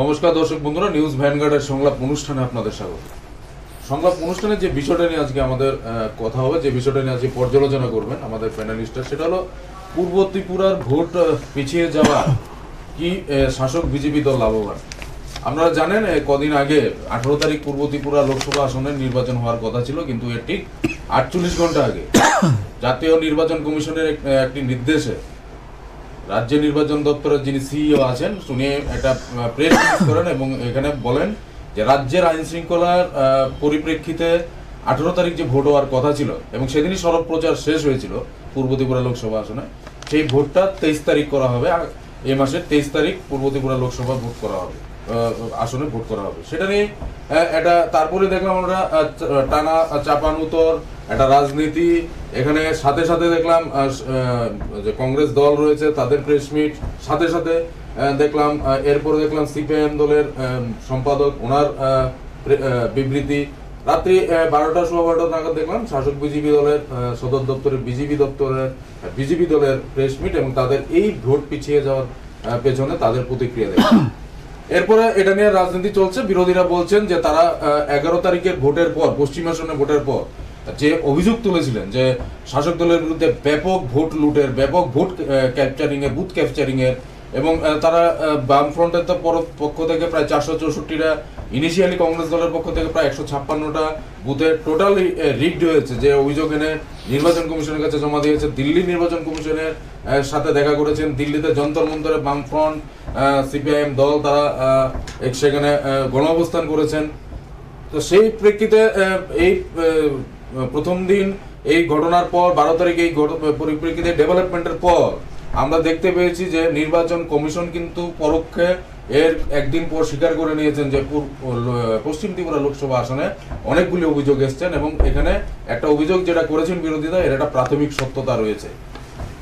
নমস্কার দর্শক বন্ধুরা, নিউজ ভ্যানগার্ডের সংলাপ অনুষ্ঠানে আপনাদের স্বাগত। সংলাপ অনুষ্ঠানে যে বিষয়টা নিয়ে আজকে আমাদের কথা হবে, যে বিষয়টা নিয়ে আজকে পর্যালোচনা করবেন আমাদের প্যানেলিস্টরা, সেটা হলো পূর্ব ত্রিপুরার ভোট পিছিয়ে যাওয়া কি শাসক বিজেপি দল লাভবান। আপনারা জানেন কদিন আগে 18 তারিখ পূর্ব ত্রিপুরা লোকসভা আসনের নির্বাচন হওয়ার কথা ছিল, কিন্তু এর ঠিক 48 ঘন্টা আগে জাতীয় নির্বাচন কমিশনের একটি নির্দেশে রাজ্য নির্বাচন দপ্তরের যিনি সিইও আছেন উনি একটা প্রেস রিলিজ করেন এবং এখানে বলেন যে রাজ্যের আইন শৃঙ্খলার পরিপ্রেক্ষিতে 18 তারিখ যে ভোট হওয়ার কথা ছিল এবং সেদিনই সড়ক প্রচার শেষ হয়েছিল পূর্ব ত্রিপুরা লোকসভা আসনে, সেই ভোটটা 23 তারিখ করা হবে। এই মাসের 23 তারিখ পূর্ব ত্রিপুরা লোকসভা ভোট করা হবে, আসনে ভোট করা হবে। সেটা নিয়ে এটা তারপরে দেখলাম আমরা টানা চাপানুতর একটা রাজনীতি, এখানে সাথে সাথে দেখলাম যে কংগ্রেস দল রয়েছে তাদের প্রেস মিট, সাথে সাথে দেখলাম এরপরে দেখলাম সিপিআইএম দলের সম্পাদক ওনার বিবৃতি। রাত্রি 12টা সোয়া 12টা নাগাদ দেখলাম শাসক বিজেপি দলের সদর দপ্তরের বিজেপি দলের প্রেস মিট এবং তাদের এই ভোট পিছিয়ে যাওয়ার পেছনে তাদের প্রতিক্রিয়া দেখলাম। এরপরে এটা নিয়ে রাজনীতি চলছে। বিরোধীরা বলছেন যে তারা 11 তারিখের ভোটের পর, পশ্চিম আসনে ভোটের পর যে অভিযোগ তুলেছিলেন যে শাসক দলের বিরুদ্ধে ব্যাপক ভোট লুটের, ব্যাপক ভোট ক্যাপচারিং এর, বুথ ক্যাপচারিং এর, এবং তারা বামফ্রন্টের পক্ষ থেকে প্রায় 464টা, ইনিশিয়ালি কংগ্রেস দলের পক্ষ থেকে প্রায় 156টা বুথে টোটালি রিগড হয়েছে, যে অভিযোগ এনে নির্বাচন কমিশনের কাছে জমা দিয়েছে। দিল্লি নির্বাচন কমিশনের সাথে দেখা করেছেন, দিল্লিতে যন্তর মন্তরে বামফ্রন্ট সিপিআইএম দল তারা সেখানে গণঅবস্থান করেছেন। তো সেই প্রেক্ষিতে এই প্রথম দিন এই ঘটনার পর 12 তারিখ এই পরিপ্রেক্ষিতে ডেভেলপমেন্টের পর আমরা দেখতে পেয়েছি যে নির্বাচন কমিশন কিন্তু পরোক্ষে এর একদিন পর স্বীকার করে নিয়েছেন যে পশ্চিম ত্রিপুরা লোকসভা আসনে অনেকগুলি অভিযোগ এসছেন এবং এখানে একটা অভিযোগ যেটা করেছেন বিরোধীরা, এর একটা প্রাথমিক সত্যতা রয়েছে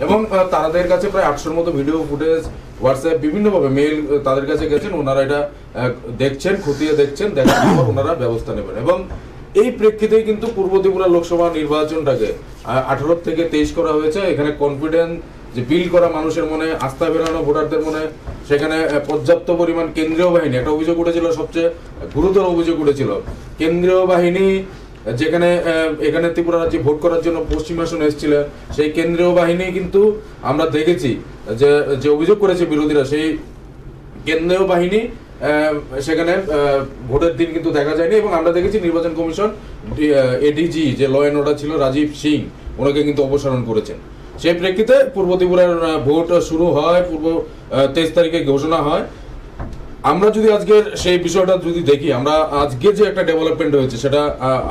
এবং তাদের কাছে প্রায় 800-র মতো ভিডিও ফুটেজ, হোয়াটসঅ্যাপ বিভিন্নভাবে মেইল তাদের কাছে গেছেন। ওনারা এটা দেখছেন, খতিয়ে দেখছেন, দেখার পর ওনারা ব্যবস্থা নেবেন। এবং এই প্রেক্ষিতেই কিন্তু পূর্ব ত্রিপুরা লোকসভা নির্বাচনটাকে 18 থেকে 23 করা হয়েছে। এখানে কনফিডেন্স যে বিল্ড করা, মানুষের মনে আস্থা বেরানো, ভোটারদের মনে, সেখানে পর্যাপ্ত পরিমাণ কেন্দ্রীয় বাহিনী, একটা অভিযোগ উঠেছিল, সবচেয়ে গুরুতর অভিযোগ উঠেছিল কেন্দ্রীয় বাহিনী যেখানে এখানে ত্রিপুরা রাজ্যে ভোট করার জন্য পশ্চিম আসনে এসেছিল, সেই কেন্দ্রীয় বাহিনী কিন্তু আমরা দেখেছি যে অভিযোগ করেছে বিরোধীরা, সেই কেন্দ্রীয় বাহিনী সেখানে ভোটের দিন কিন্তু দেখা যায়নি। এবং আমরা দেখেছি নির্বাচন কমিশন এডিজি যে ল অ্যান্ড অর্ডার ছিল রাজীব সিং, ওনাকে কিন্তু অপসারণ করেছেন। সেই প্রেক্ষিতে পূর্ব ত্রিপুরার ভোট শুরু হয়, 23 তারিখে ঘোষণা হয়। আমরা যদি আজকের সেই বিষয়টা যদি দেখি, আমরা আজকে যে একটা ডেভেলপমেন্ট হয়েছে সেটা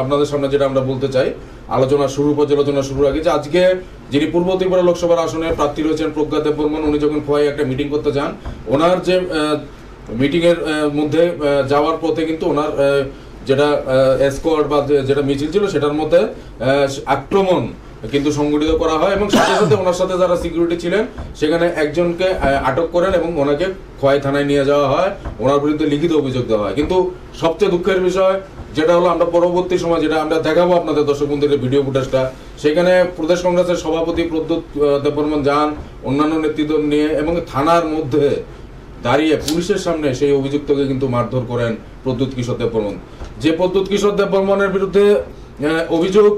আপনাদের সামনে যেটা আমরা বলতে চাই পর্যালোচনা শুরুর আগে, যে আজকে যিনি পূর্ব ত্রিপুরা লোকসভার আসনে প্রার্থী রয়েছেন প্রজ্ঞা দেববর্মন, উনি যখন খোয়াই একটা মিটিং করতে যান, ওনার যে মিটিং এর মধ্যে যাওয়ার পথে কিন্তু ওনার যেটা এসকর্ট বা যেটা মিছিল ছিল সেটার মধ্যে আক্রমণ কিন্তু সংগঠিত করা হয় এবং সাথে সাথে ওনার সাথে যারা সিকিউরিটি ছিলেন সেখানে একজনকে আটক করেন এবং ওনাকে খোয়াই থানায় নিয়ে যাওয়া হয়, ওনার বিরুদ্ধে লিখিত অভিযোগ দেওয়া হয়। কিন্তু সবচেয়ে দুঃখের বিষয় যেটা হলো, আমরা পরবর্তী সময় যেটা আমরা দেখাবো আপনাদের দর্শক বন্ধুদের ভিডিও ফুটেজটা, সেখানে প্রদেশ কংগ্রেসের সভাপতি প্রদ্যুৎ দেববর্মন যান অন্যান্য নেতৃত্ব নিয়ে এবং থানার মধ্যে দাঁড়িয়ে পুলিশের সামনে সেই অভিযুক্তকে কিন্তু মারধর করেন প্রদ্যুৎ কিশোর দেববর্মন। যে প্রদ্যুৎ কিশোর দেববর্মনের বিরুদ্ধে অভিযোগ,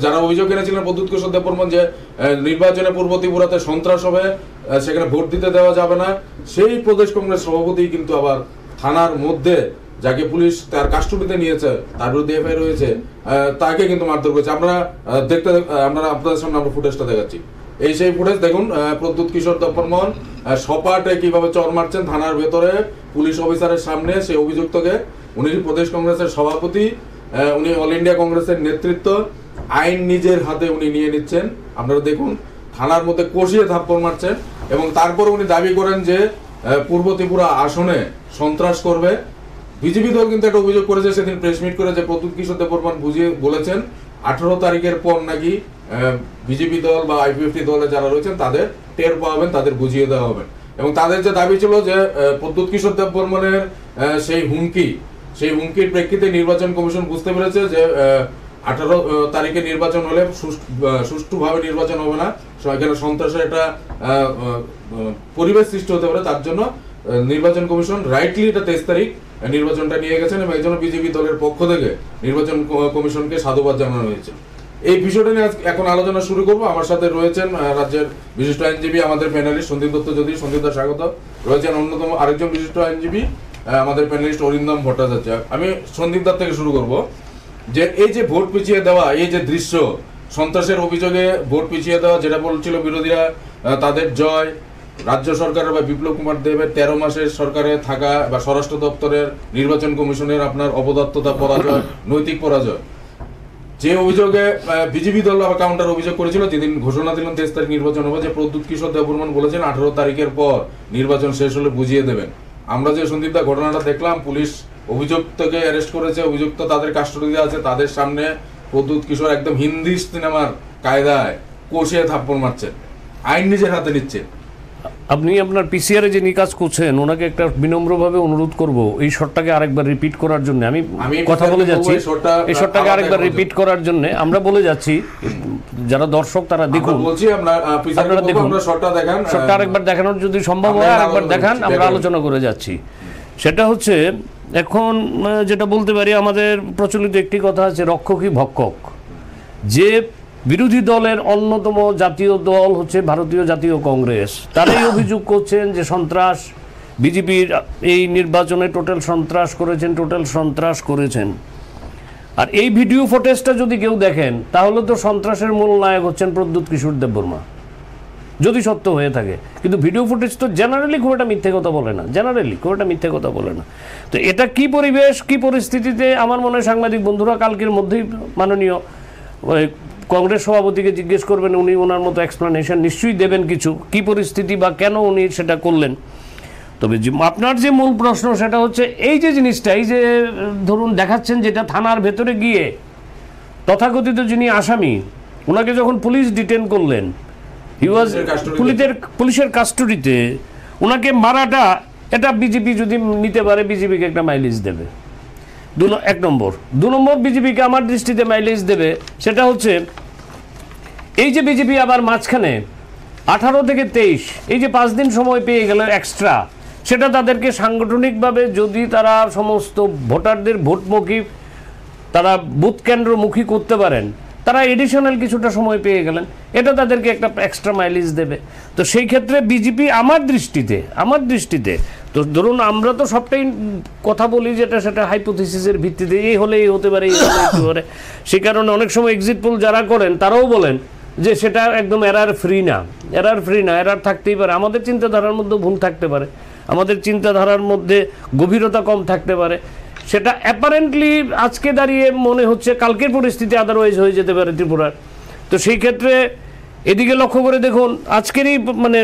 যারা অভিযোগ এনেছিলেন প্রদ্যুৎ কিশোর দেববর্মন যে নির্বাচনে পূর্ব ত্রিপুরাতে সন্ত্রাস হবে, সেখানে ভোট দিতে দেওয়া যাবে না, সেই প্রদেশ কংগ্রেস সভাপতি কিন্তু আবার থানার মধ্যে যাকে পুলিশ তার কাস্টডিতে নিয়েছে, তার বিরুদ্ধে এফআইআর রয়েছে, তাকে কিন্তু মারধর করেছে। আমরা আপনাদের সামনে আমরা ফুটেজটা দেখাচ্ছি। এই সেই ফুটেজ দেখুন, প্রদ্যুৎ কিশোর দেববর্মন সপাটে কিভাবে চর মারছেন থানার ভেতরে পুলিশ অফিসারের সামনে। সেই অভিযুক্তকে, উনি প্রদেশ কংগ্রেসের সভাপতি, উনি অল ইন্ডিয়া কংগ্রেসের নেতৃত্ব, আইন নিজের হাতে উনি নিয়ে নিচ্ছেন। আপনারা দেখুন থানার মধ্যে কষিয়ে থাপ্পড় মারছেন এবং তারপর উনি দাবি করেন যে পূর্ব ত্রিপুরা আসনে সন্ত্রাস করবে। বিজেপি দল কিন্তু একটা অভিযোগ করেছে সেদিন প্রেস মিট করে, যে প্রদ্যুৎ কিশোর দেববর্মন বুঝিয়ে বলেছেন 18 তারিখের পর নাকি বিজেপি দল বা আইপিএফটি দলে যারা রয়েছেন তাদের টের পাওয়াবেন, তাদের বুঝিয়ে দেওয়া হবে। এবং তাদের যে দাবি ছিল যে প্রদ্যুৎ কিশোর দেববর্মনের সেই হুমকির প্রেক্ষিতে নির্বাচন কমিশন বুঝতে পেরেছে যে 18 তারিখে নির্বাচন হলে সুষ্ঠুভাবে নির্বাচন হবে না, এখানে সন্ত্রাসের একটা পরিবেশ সৃষ্টি হতে পারে, তার জন্য নির্বাচন কমিশন রাইটলি এটা 23 তারিখ নির্বাচনটা নিয়ে গেছেন এবং এই জন্য বিজেপি দলের পক্ষ থেকে নির্বাচন কমিশনকে সাধুবাদ জানানো হয়েছে। এই বিষয়টা নিয়ে এখন আলোচনা শুরু করব। আমার সাথে রয়েছেন রাজ্যের বিশিষ্ট আইনজীবী, আমাদের প্যানেলিস্ট সন্দীপ দত্ত, যদি সন্দীপ দা স্বাগত। রয়েছেন অন্যতম আরেকজন বিশিষ্ট আইনজীবী, আমাদের প্যানেলিস্ট অরিন্দম ভট্টাচার্য। আমি সন্দীপ দার থেকে শুরু করব যে এই যে ভোট পিছিয়ে দেওয়া, এই যে দৃশ্য, সন্ত্রাসের অভিযোগে ভোট পিছিয়ে দেওয়া, যেটা বলছিল বিরোধীরা তাদের জয়, রাজ্য সরকারের বা বিপ্লব কুমার দেবের 13 মাসের সরকারে থাকা বা স্বরাষ্ট্র দপ্তরের নির্বাচন কমিশনের আপনার অপদার্থতা, পরাজয়, নৈতিক পরাজয়, যে অভিযোগে বিজেপি দল আবার কাউন্টার অভিযোগ করেছিল যেদিন ঘোষণা দিলেন 23 তারিখ নির্বাচন হবে, যে প্রদ্যুৎ কিশোর দেববর্মন বলেছেন 18 তারিখের পর নির্বাচন শেষ হলে বুঝিয়ে দেবেন। আমরা যে সন্দীপদা ঘটনাটা দেখলাম, পুলিশ অভিযুক্তকে অ্যারেস্ট করেছে, অভিযুক্ত তাদের কাস্টডিতে আছে, তাদের সামনে প্রদ্যুৎ কিশোর একদম হিন্দি সিনেমার কায়দায় কষে থাপ্পড় মারছেন, আইন নিজের হাতে নিচ্ছে। আপনি আপনার পিসিআরে যিনি কাজ করছেন ওনাকে একটা বিনম্রভাবে অনুরোধ করব এই শটটাকে আরেকবার রিপিট করার জন্য। আমি কথা বলে যাচ্ছি, এই শটটাকে আরেকবার রিপিট করার জন্য আমরা বলে যাচ্ছি, যারা দর্শক তারা দেখুন, আপনারা দেখুন শটটা আরেকবার দেখানোর যদি সম্ভব হয় আরেকবার দেখান, আমরা আলোচনা করে যাচ্ছি। সেটা হচ্ছে এখন যেটা বলতে পারি, আমাদের প্রচলিত একটি কথা আছে, রক্ষকই ভক্ষক। যে বিরোধী দলের অন্যতম জাতীয় দল হচ্ছে ভারতীয় জাতীয় কংগ্রেস, তারাই অভিযোগ করছেন যে সন্ত্রাস, বিজেপির এই নির্বাচনে টোটাল সন্ত্রাস করেছেন। আর এই ভিডিও ফুটেজটা যদি কেউ দেখেন তাহলে তো সন্ত্রাসের মূল নায়ক হচ্ছেন প্রদ্যুৎ কিশোর দেববর্মা, যদি সত্য হয়ে থাকে। কিন্তু ভিডিও ফুটেজ তো জেনারেলি খুব একটা মিথ্যে কথা বলে না, তো এটা কি পরিবেশ, কি পরিস্থিতিতে, আমার মনে হয় সাংবাদিক বন্ধুরা কালকের মধ্যেই মাননীয় কংগ্রেস সভাপতিকে জিজ্ঞেস করবেন, উনি ওনার মতো এক্সপ্লেনেশন নিশ্চয়ই দেবেন কিছু, কি পরিস্থিতি বা কেন উনি সেটা করলেন। তবে আপনার যে মূল প্রশ্ন সেটা হচ্ছে এই যে জিনিসটা, এই যে ধরুন দেখাচ্ছেন যেটা থানার ভেতরে গিয়ে তথাকথিত যিনি আসামি, ওনাকে যখন পুলিশ ডিটেন করলেন, হি ওয়াজ পুলিশের কাস্টডিতে, ওনাকে মারাটা, এটা বিজেপি যদি নিতে পারে বিজেপিকে একটা মাইলেজ দেবে। 2 নম্বর বিজেপিকে আমার দৃষ্টিতে মাইলেজ দেবে সেটা হচ্ছে এই যে বিজেপি আবার মাঝখানে 18 থেকে 23 এই যে 5 দিন সময় পেয়ে গেল এক্সট্রা, সেটা তাদেরকে সাংগঠনিকভাবে যদি তারা সমস্ত ভোটারদের ভোটমুখী, তারা বুথ কেন্দ্রমুখী করতে পারেন, তারা এডিশনাল কিছুটা সময় পেয়ে গেলেন, এটা তাদেরকে একটা এক্সট্রা মাইলেজ দেবে। তো সেই ক্ষেত্রে বিজেপি আমার দৃষ্টিতে তো ধরুন আমরা তো সবটাই কথা বলি যেটা সেটা হাইপোথিসিসের ভিত্তিতে, এই হলে এই হতে পারে, এই হলে এই হতে পারে। সেই কারণে অনেক সময় এক্সিট পোল যারা করেন তারাও বলেন যে সেটা একদম এরার ফ্রি না, এরার থাকতেই পারে, আমাদের চিন্তাধারার মধ্যে ভুল থাকতে পারে, আমাদের চিন্তাধারার মধ্যে গভীরতা কম থাকতে পারে। সেটা অ্যাপারেন্টলি আজকে দাঁড়িয়ে মনে হচ্ছে, কালকের পরিস্থিতি আদারওয়াইজ হয়ে যেতে পারে ত্রিপুরার। তো সেই ক্ষেত্রে এদিকে লক্ষ্য করে দেখুন, আজকেরই মানে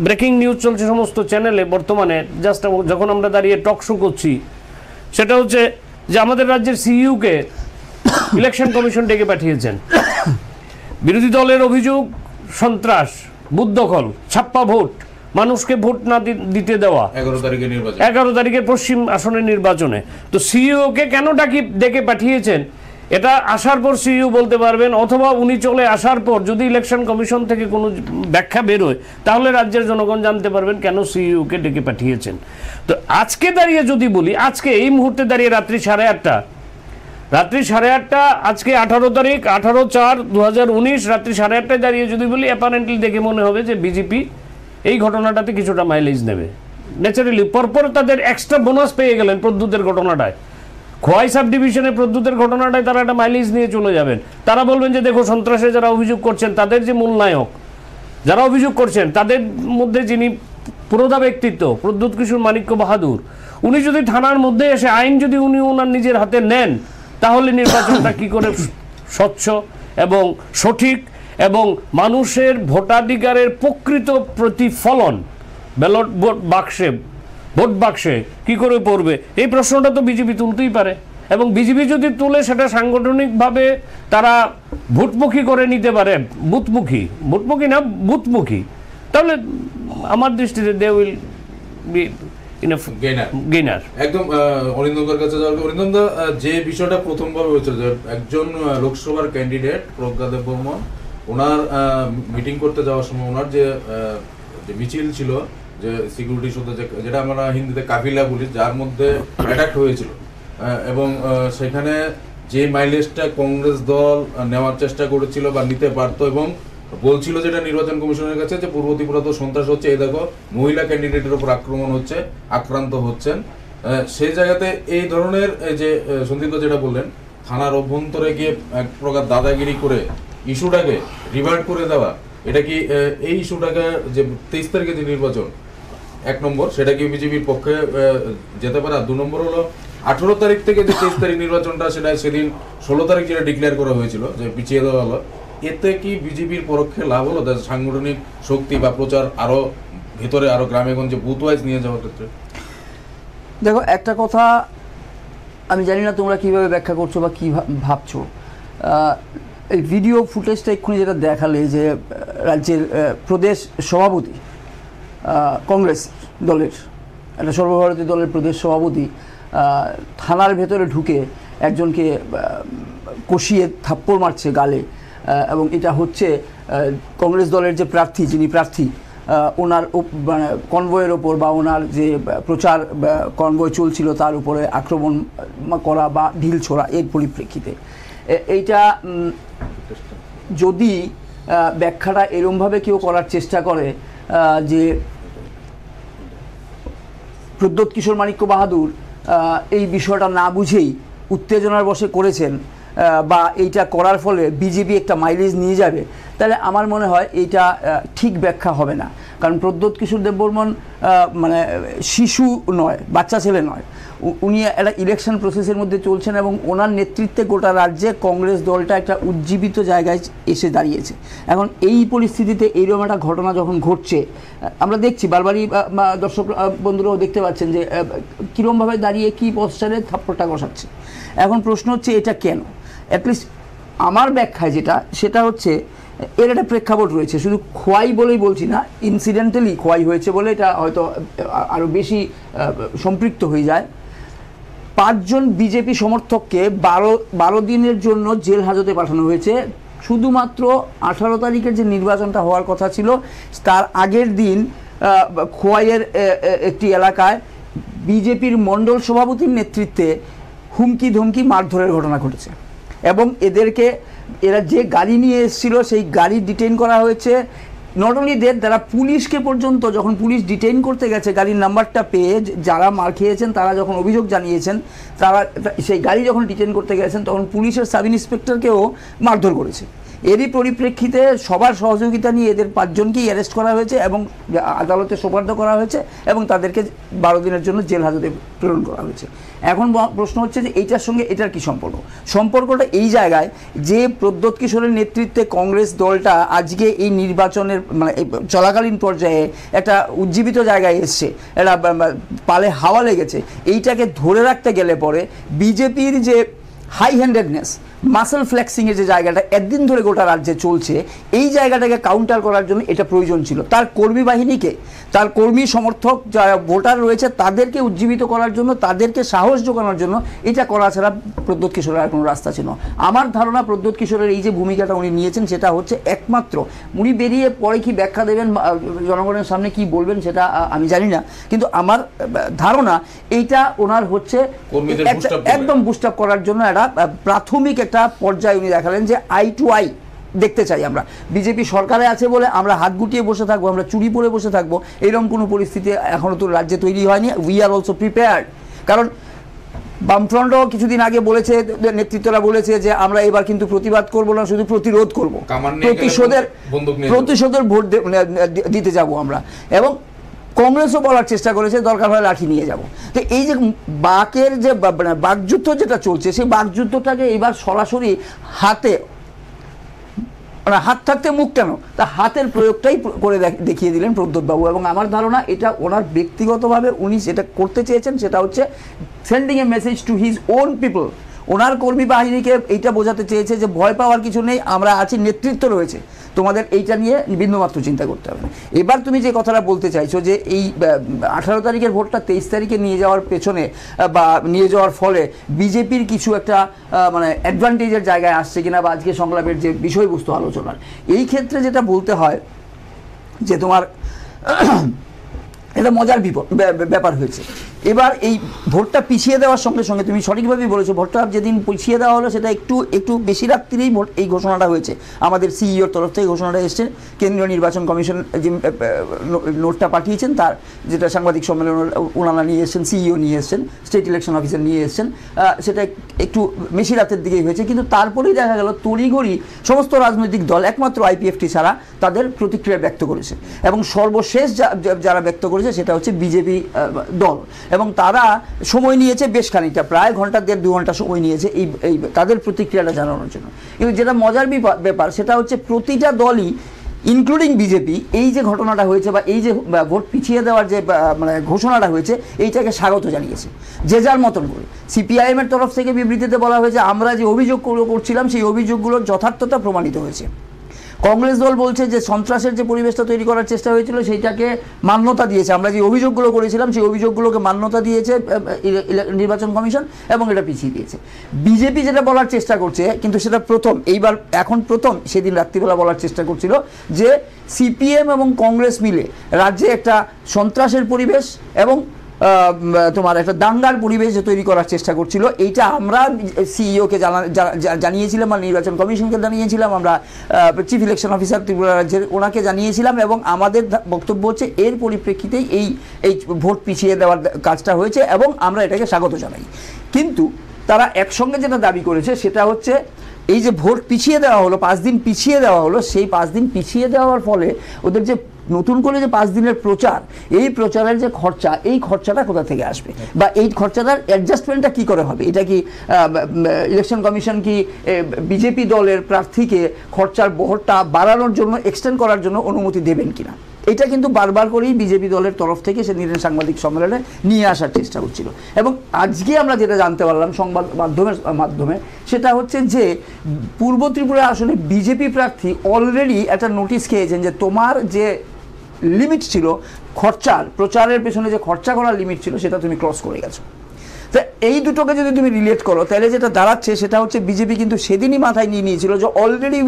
ব্রেকিং নিউজ চলছে সমস্ত চ্যানেলে বর্তমানে, জাস্ট যখন আমরা দাঁড়িয়ে টক শো করছি, সেটা হচ্ছে যে আমাদের রাজ্যের সিইউকে ইলেকশন কমিশন ডেকে পাঠিয়েছেন। বিরোধী দলের অভিযোগ সন্ত্রাস, বুথ দখল, ছাপ্পা ভোট, মানুষকে ভোট না দিতে দেওয়া 11 তারিখের পশ্চিম আসনের নির্বাচনে। তো সিইওকে কেন ডেকে পাঠিয়েছেন, এটা আসার পর সিইও বলতে পারবেন, অথবা উনি চলে আসার পর যদি ইলেকশন কমিশন থেকে কোনো ব্যাখ্যা বেরোয় তাহলে রাজ্যের জনগণ জানতে পারবেন কেন সিইওকে ডেকে পাঠিয়েছেন। তো আজকে দাঁড়িয়ে যদি বলি, আজকে এই মুহূর্তে দাঁড়িয়ে রাত্রি 8:30 আজকে 18 তারিখ 18/4/2019 রাত্রি 8:30টায় দাঁড়িয়ে যদি বলি, অ্যাপারেন্টলি দেখে মনে হবে যে বিজেপি এই ঘটনাটাতে কিছুটা মাইলেজ নেবে। ন্যাচারালি পরপর তাদের এক্সট্রা বোনাস পেয়ে গেলেন প্রদ্যুতের ঘটনাটায়, খোয়াই সাব ডিভিশনে প্রদ্যুতের ঘটনাটায় তারা একটা মাইলেজ নিয়ে চলে যাবেন। তারা বলবেন যে দেখো সন্ত্রাসে যারা অভিযোগ করছেন তাদের যে মূল নায়ক, যারা অভিযোগ করছেন তাদের মধ্যে যিনি পুরোধা ব্যক্তিত্ব প্রদ্যুৎ কিশোর মাণিক্য বাহাদুর, উনি যদি থানার মধ্যে এসে আইন যদি উনি ওনার নিজের হাতে নেন, তাহলে নির্বাচনটা কি করে স্বচ্ছ এবং সঠিক এবং মানুষের ভোটাধিকারের প্রকৃত প্রতিফলন ব্যালট ভোট বাক্সে কি করে পড়বে, এই প্রশ্নটা তো বিজেপি তুলতেই পারে। এবং বিজেপি যদি তুলে সেটা সাংগঠনিকভাবে তারা ভোটমুখী করে নিতে পারে, বুথমুখী, তাহলে আমার দৃষ্টিতে দে উইল বি গেইনার। একদম অরিন্দমের কাছে যাওয়ার, অরিন্দমদা যে বিষয়টা প্রথমভাবে হয়েছিল যে একজন লোকসভার ক্যান্ডিডেট প্রজ্ঞা দেববর্মন, ওনার মিটিং করতে যাওয়ার সময় ওনার যে মিছিল ছিল যে সিকিউরিটি শুধু যেটা আমরা হিন্দিতে কাফিলা বলি, যার মধ্যে অ্যাটাক হয়েছিল, এবং সেখানে যে মাইলেজটা কংগ্রেস দল নেওয়ার চেষ্টা করেছিল বা নিতে পারতো, এবং বলছিল যেটা নির্বাচন কমিশনের কাছে যে পূর্ব ত্রিপুরা তো সন্ত্রাস হচ্ছে, এই দেখো মহিলা ক্যান্ডিডেটের উপর আক্রমণ হচ্ছে, আক্রান্ত হচ্ছেন, সেই জায়গাতে এই ধরনের যে সন্দীপ যেটা বললেন, থানার অভ্যন্তরে গিয়ে এক প্রকার দাদাগিরি করে ইস্যুটাকে রিভার্ট করে দেওয়া, এটা কি এই ইস্যুটাকে যে 23 তারিখে যে নির্বাচন 1 নম্বর, সেটা কি বিজেপির পক্ষে যেতে পারে? আর 2 নম্বর হলো 18 তারিখ থেকে যে 23 তারিখ নির্বাচনটা, সেটা সেদিন 16 তারিখ যেটা ডিক্লেয়ার করা হয়েছিল যে পিছিয়ে দেওয়া হলো, এতে কি বিজেপির পরোক্ষে লাভ হলো সাংগঠনিক শক্তি বা প্রচার আরো ভেতরে আরো গ্রামে গঞ্জে বুথ ওয়াইজ নিয়ে যাওয়ার ক্ষেত্রে? দেখো, একটা কথা আমি জানি না তোমরা কিভাবে ব্যাখ্যা করছো বা কী ভাবছো। এই ভিডিও ফুটেজটা এক্ষুনি যেটা দেখালে যে রাজ্যের প্রদেশ সভাপতি কংগ্রেস দলের, একটা সর্বভারতীয় দলের প্রদেশ সভাপতি থানার ভেতরে ঢুকে একজনকে কষিয়ে থাপ্পড় মারছে গালে, এবং এটা হচ্ছে কংগ্রেস দলের যে প্রার্থী, যিনি প্রার্থী, ওনার মানে কনভয়ের ওপর বা ওনার যে প্রচার কনভয় চলছিল তার উপরে আক্রমণ করা বা ঢিল ছোড়া, এর পরিপ্রেক্ষিতে এইটা যদি ব্যাখ্যাটা এরমভাবে কেউ করার চেষ্টা করে যে প্রদ্যোৎ কিশোর মাণিক্য বাহাদুর এই বিষয়টা না বুঝেই উত্তেজনার বশে করেছেন বা এইটা করার ফলে বিজেপি একটা মাইলেজ নিয়ে যাবে, তাহলে আমার মনে হয় এইটা ঠিক ব্যাখ্যা হবে না। কারণ প্রদ্যোৎ কিশোর দেববর্মন মানে শিশু নয়, বাচ্চা ছেলে নয়, উনি একটা ইলেকশন প্রসেসের মধ্যে চলছেন এবং ওনার নেতৃত্বে গোটা রাজ্যে কংগ্রেস দলটা একটা উজ্জীবিত জায়গায় এসে দাঁড়িয়েছে। এখন এই পরিস্থিতিতে এইরকম একটা ঘটনা যখন ঘটছে, আমরা দেখছি বারবারই, দর্শক বন্ধুরাও দেখতে পাচ্ছেন যে কীরকমভাবে দাঁড়িয়ে কী পশ্চারে থাপ্পড়টা কষাচ্ছে। এখন প্রশ্ন হচ্ছে এটা কেন? অ্যাটলিস্ট আমার ব্যাখ্যায় যেটা, সেটা হচ্ছে এর একটা প্রেক্ষাপট রয়েছে। শুধু খোয়াই বলেই বলছি না, ইনসিডেন্টালি খোয়াই হয়েছে বলে এটা হয়তো আরও বেশি সম্পৃক্ত হয়ে যায়। 5 জন বিজেপি সমর্থককে 12 দিনের জন্য জেল হাজতে পাঠানো হয়েছে। শুধুমাত্র 18 তারিখের যে নির্বাচনটা হওয়ার কথা ছিল তার আগের দিন খোয়াইয়ের একটি এলাকায় বিজেপির মণ্ডল সভাপতির নেতৃত্বে হুমকি ধমকি মারধরের ঘটনা ঘটেছে, এবং এরা যে গাড়ি নিয়ে এসেছিল সেই গাড়ি ডিটেইন করা হয়েছে। নট অনলি দ্যাট, তারা পুলিশকে পর্যন্ত, যখন পুলিশ ডিটেইন করতে গেছে গাড়ির নাম্বারটা পেয়ে, যারা মার খেয়েছেন তারা যখন অভিযোগ জানিয়েছেন, তারা সেই গাড়ি যখন ডিটেইন করতে গেছেন তখন পুলিশের সাব ইন্সপেক্টরকেও মারধর করেছে। এরই পরিপ্রেক্ষিতে সবার সহযোগিতা নিয়ে এদের 5 জনকেই অ্যারেস্ট করা হয়েছে এবং আদালতে সোপর্দ করা হয়েছে এবং তাদেরকে 12 দিনের জন্য জেল হাজতে প্রেরণ করা হয়েছে। এখন প্রশ্ন হচ্ছে যে এইটার সঙ্গে এটার কি সম্পর্ক? সম্পর্কটা এই জায়গায় যে প্রদ্যোৎ কিশোরের নেতৃত্বে কংগ্রেস দলটা আজকে এই নির্বাচনের মানে চলাকালীন পর্যায়ে একটা উজ্জীবিত জায়গায় এসছে, একটা পালে হাওয়া লেগেছে, এইটাকে ধরে রাখতে গেলে পরে বিজেপির যে হাই হ্যান্ডেডনেস, মাসেল ফ্লেক্সিংয়ের যে জায়গাটা একদিন ধরে গোটা রাজ্যে চলছে, এই জায়গাটাকে কাউন্টার করার জন্য এটা প্রয়োজন ছিল। তার কর্মী বাহিনীকে, তার কর্মী সমর্থক যারা ভোটার রয়েছে তাদেরকে উজ্জীবিত করার জন্য, তাদেরকে সাহস জোগানোর জন্য এটা করা ছাড়া প্রদ্যোৎ কিশোরের আর কোনো রাস্তা ছিল। আমার ধারণা প্রদ্যোৎ কিশোরের এই যে ভূমিকাটা উনি নিয়েছেন সেটা হচ্ছে একমাত্র, উনি বেরিয়ে পরে কি ব্যাখ্যা দেবেন জনগণের সামনে কি বলবেন সেটা আমি জানি না, কিন্তু আমার ধারণা এইটা ওনার হচ্ছে একদম বুস্ট আপ করার জন্য একটা প্রাথমিক একটা পর্যায়ে উনি দেখালেন যে আই টু আই দেখতে চাই আমরা। বিজেপি সরকারে আছে বলে আমরা হাত গুটিয়ে বসে থাকবো, আমরা চুরি পরে বসে থাকবো, এরকম কোনো পরিস্থিতি এখনও তো রাজ্যে তৈরি হয়নি। We are also prepared. কারণ বামফ্রন্টও কিছুদিন আগে বলেছে, নেতৃত্বরা বলেছে যে আমরা এবার কিন্তু প্রতিবাদ করব না, শুধু প্রতিরোধ করবো, প্রতিশোধের ভোট দিতে যাব আমরা। এবং কংগ্রেসও বলার চেষ্টা করেছে দরকার হয় লাঠি নিয়ে যাব। তো এই যে বাকের যে বাকযুদ্ধ যেটা চলছে, সেই বাকযুদ্ধটাকে এবার সরাসরি হাতে, মানে হাত থাকতে মুখ কেন, তা হাতের প্রয়োগটাই করে দেখিয়ে দিলেন প্রদ্যোৎবাবু। এবং আমার ধারণা এটা ওনার ব্যক্তিগতভাবে উনি যেটা করতে চেয়েছেন সেটা হচ্ছে sending a message to his own people. ওনার কর্মী বাহিনীকে এইটা বোঝাতে চেয়েছে যে ভয় পাওয়ার কিছু নেই, আমরা আছি, নেতৃত্ব রয়েছে, তোমাদের এইটা নিয়ে বিন্দুমাত্র চিন্তা করতে হবে। এবার তুমি যে কথাটা বলতে চাইছো যে এই 18 তারিখের ভোটটা 23 তারিখে নিয়ে যাওয়ার পেছনে বা নিয়ে যাওয়ার ফলে বিজেপির কিছু একটা মানে অ্যাডভান্টেজের জায়গায় আসছে কিনা, বা আজকে সংলাপের যে বিষয়বস্তু আলোচনার, এই ক্ষেত্রে যেটা বলতে হয় যে তোমার এটা মজার ব্যাপার হয়েছে। এবার এই ভোটটা পিছিয়ে দেওয়ার সঙ্গে সঙ্গে তুমি সঠিকভাবেই বলেছো, ভোটটা যেদিন পিছিয়ে দেওয়া হলো সেটা একটু বেশি রাত্রিরেই ভোট এই ঘোষণাটা হয়েছে। আমাদের সিইওর তরফ থেকে ঘোষণাটা এসছে, কেন্দ্রীয় নির্বাচন কমিশন যে নোটটা পাঠিয়েছেন তার যেটা সাংবাদিক সম্মেলন ওনারা নিয়ে এসছেন, সিইও নিয়ে এসছেন, স্টেট ইলেকশন অফিসার নিয়ে এসছেন, সেটা একটু বেশি রাতের দিকেই হয়েছে। কিন্তু তারপরেই দেখা গেল তড়িঘড়ি সমস্ত রাজনৈতিক দল একমাত্র আইপিএফটি ছাড়া তাদের প্রতিক্রিয়া ব্যক্ত করেছে, এবং সর্বশেষ যারা ব্যক্ত করেছে সেটা হচ্ছে বিজেপি দল, এবং তারা সময় নিয়েছে বেশ খানিকটা, প্রায় ঘন্টা 1.5-2 ঘন্টা সময় নিয়েছে এই তাদের প্রতিক্রিয়াটা জানানোর জন্য। কিন্তু যেটা মজার ব্যাপার সেটা হচ্ছে প্রতিটা দলই ইনক্লুডিং বিজেপি এই যে ঘটনাটা হয়েছে বা এই যে ভোট পিছিয়ে দেওয়ার যে মানে ঘোষণাটা হয়েছে এইটাকে স্বাগত জানিয়েছে যে যার মতন করে। সিপিআইএমের তরফ থেকে বিবৃতিতে বলা হয়েছে আমরা যে অভিযোগগুলো করছিলাম সেই অভিযোগগুলোর যথার্থতা প্রমাণিত হয়েছে। কংগ্রেস দল বলছে যে সন্ত্রাসের যে পরিবেশটা তৈরি করার চেষ্টা হয়েছিল সেইটাকে মান্যতা দিয়েছে, আমরা যে অভিযোগগুলো করেছিলাম সেই অভিযোগগুলোকে মান্যতা দিয়েছে নির্বাচন কমিশন এবং এটা পিছিয়ে দিয়েছে। বিজেপি যেটা বলার চেষ্টা করছে, কিন্তু সেটা এখন প্রথম সেদিন রাত্রিবেলা বলার চেষ্টা করছিল যে সিপিএম এবং কংগ্রেস মিলে রাজ্যে একটা সন্ত্রাসের পরিবেশ এবং তোমার একটা দাঙ্গার পরিবেশ তৈরি করার চেষ্টা করছিল। এইটা আমরা সিইওকে জানিয়েছিলাম বা নির্বাচন কমিশনকে জানিয়েছিলাম, আমরা চিফ ইলেকশন অফিসার ত্রিপুরা রাজ্যের ওনাকে জানিয়েছিলাম, এবং আমাদের বক্তব্য হচ্ছে এর পরিপ্রেক্ষিতেই এই ভোট পিছিয়ে দেওয়ার কাজটা হয়েছে এবং আমরা এটাকে স্বাগত জানাই। কিন্তু তারা একসঙ্গে যেটা দাবি করেছে সেটা হচ্ছে এই যে ভোট পিছিয়ে দেওয়া হলো, 5 দিন পিছিয়ে দেওয়া হলো, সেই 5 দিন পিছিয়ে দেওয়ার ফলে ওদের যে নতুন করে যে 5 দিনের প্রচার, এই প্রচারের যে খরচা, এই খরচাটা কোথা থেকে আসবে বা এই খরচাটার অ্যাডজাস্টমেন্টটা কি করে হবে? এটা কি ইলেকশন কমিশন কি বিজেপি দলের প্রার্থীকে খরচার বহরটা বাড়ানোর জন্য, এক্সটেন্ড করার জন্য অনুমতি দেবেন কিনা? এটা কিন্তু বারবার করেই বিজেপি দলের তরফ থেকে সেদিনের সাংবাদিক সম্মেলনে নিয়ে আসার চেষ্টা করছিল। এবং আজকে আমরা যেটা জানতে পারলাম সংবাদ মাধ্যমে সেটা হচ্ছে যে পূর্ব ত্রিপুরা আসনে বিজেপি প্রার্থী অলরেডি একটা নোটিশ খেয়েছেন যে তোমার যে লিমিট ছিল প্রচারের পেছনে যে খরচা করার লিমিট ছিল সেটা তুমি ক্রস করে গেছো। তো এই দুটোকে যদি তুমি রিলেট করো তাহলে যেটা দাঁড়াচ্ছে সেটা হচ্ছে বিজেপি কিন্তু সেদিনই মাথায় নিয়ে নিয়েছিল যে already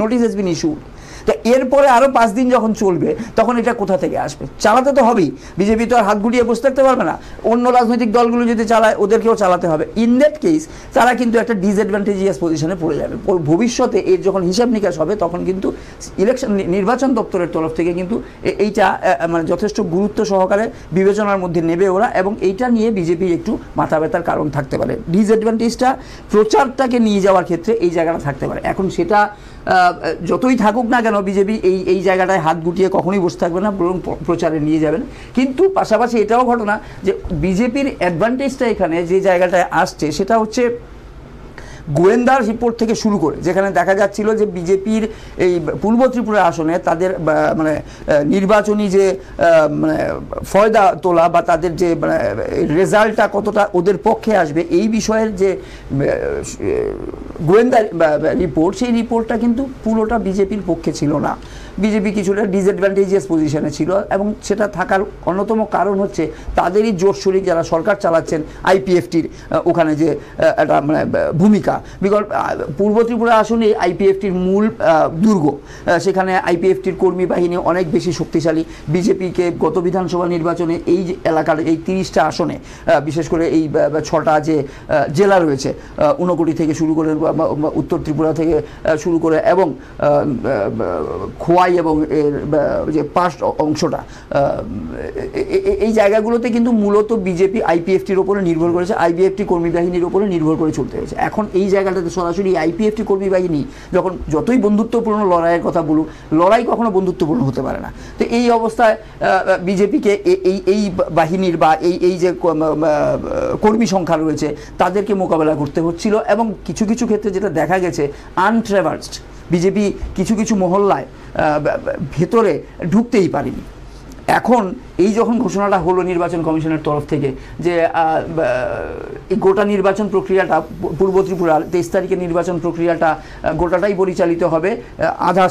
notice has been issued. তো এরপরে আরও 5 দিন যখন চলবে তখন এটা কোথা থেকে আসবে? চালাতে তো হবেই, বিজেপি তো আর হাত গুটিয়ে বসে থাকতে পারবে না, অন্য রাজনৈতিক দলগুলো যদি চালায় ওদেরকেও চালাতে হবে। ইন দ্যাট কেস তারা কিন্তু একটা ডিসঅ্যাডভান্টেজিয়াস পজিশনে পড়ে যাবে। ভবিষ্যতে এর যখন হিসাব নিকাশ হবে তখন কিন্তু নির্বাচন দপ্তরের তরফ থেকে কিন্তু এইটা মানে যথেষ্ট গুরুত্ব সহকারে বিবেচনার মধ্যে নেবে ওরা, এবং এইটা নিয়ে বিজেপি একটু মাথা ব্যথার কারণ থাকতে পারে। ডিসঅ্যাডভান্টেজটা প্রচারটাকে নিয়ে যাওয়ার ক্ষেত্রে এই জায়গাটা থাকতে পারে। এখন সেটা যতই থাকুক না কেন বিজেপি এই জায়গাটায় হাত গুটিয়ে কখনোই বসে থাকবে না, বরং প্রচারে নিয়ে যাবেন। কিন্তু পাশাপাশি এটাও ঘটনা যে বিজেপির অ্যাডভান্টেজটা এখানে যে জায়গাটায় আসছে সেটা হচ্ছে গোয়েন্দার রিপোর্ট থেকে শুরু করে, যেখানে দেখা যাচ্ছিল যে বিজেপির এই পূর্ব ত্রিপুরা আসনে তাদের মানে নির্বাচনী যে মানে ফয়দা তোলা বা তাদের যে মানে রেজাল্টটা কতটা ওদের পক্ষে আসবে এই বিষয়ের যে গোয়েন্দা রিপোর্ট, সেই রিপোর্টটা কিন্তু পুরোটা বিজেপির পক্ষে ছিল না। বিজেপি কিছুটা ডিসঅ্যাডভান্টেজিয়াস পজিশনে ছিল, এবং সেটা থাকার অন্যতম কারণ হচ্ছে তাদেরই জোরশরিক যারা সরকার চালাচ্ছেন আইপিএফটির ওখানে যে একটা মানে ভূমিকা। বিকজ পূর্ব ত্রিপুরা আসনে আইপিএফটির মূল দুর্গ, সেখানে আইপিএফটির কর্মী বাহিনী অনেক বেশি শক্তিশালী। বিজেপিকে গত বিধানসভা নির্বাচনে এই এলাকার এই 30টা আসনে, বিশেষ করে এই 6টা যে জেলা রয়েছে, ঊনকোটি থেকে শুরু করে উত্তর ত্রিপুরা থেকে শুরু করে এবং খোয়াই এবং এর যে পাশ অংশটা, এই জায়গাগুলোতে কিন্তু মূলত বিজেপি আইপিএফটির ওপরে নির্ভর করেছে, আইপিএফটি কর্মী বাহিনীর ওপরে নির্ভর করে চলতে হয়েছে। এখন এই জায়গাটাতে সরাসরি আইপিএফটি কর্মী বাহিনী যখন যতই বন্ধুত্বপূর্ণ লড়াইয়ের কথা বলুক, লড়াই কখনো বন্ধুত্বপূর্ণ হতে পারে না। তো এই অবস্থায় বিজেপিকে এই বাহিনীর বা এই যে কর্মী সংখ্যা রয়েছে তাদেরকে মোকাবেলা করতে হচ্ছিল, এবং কিছু কিছু ক্ষেত্রে যেটা দেখা গেছে আনট্রাভার্সড বিজেপি কিছু কিছু মহল্লায় ভেতরে ঢুকতেই পারেনি। এখন এই যখন ঘোষণাটা হলো নির্বাচন কমিশনের তরফ থেকে যে এই গোটা নির্বাচন প্রক্রিয়াটা পূর্ব ত্রিপুরার 23 তারিখের নির্বাচন প্রক্রিয়াটা গোটাটাই পরিচালিত হবে আধা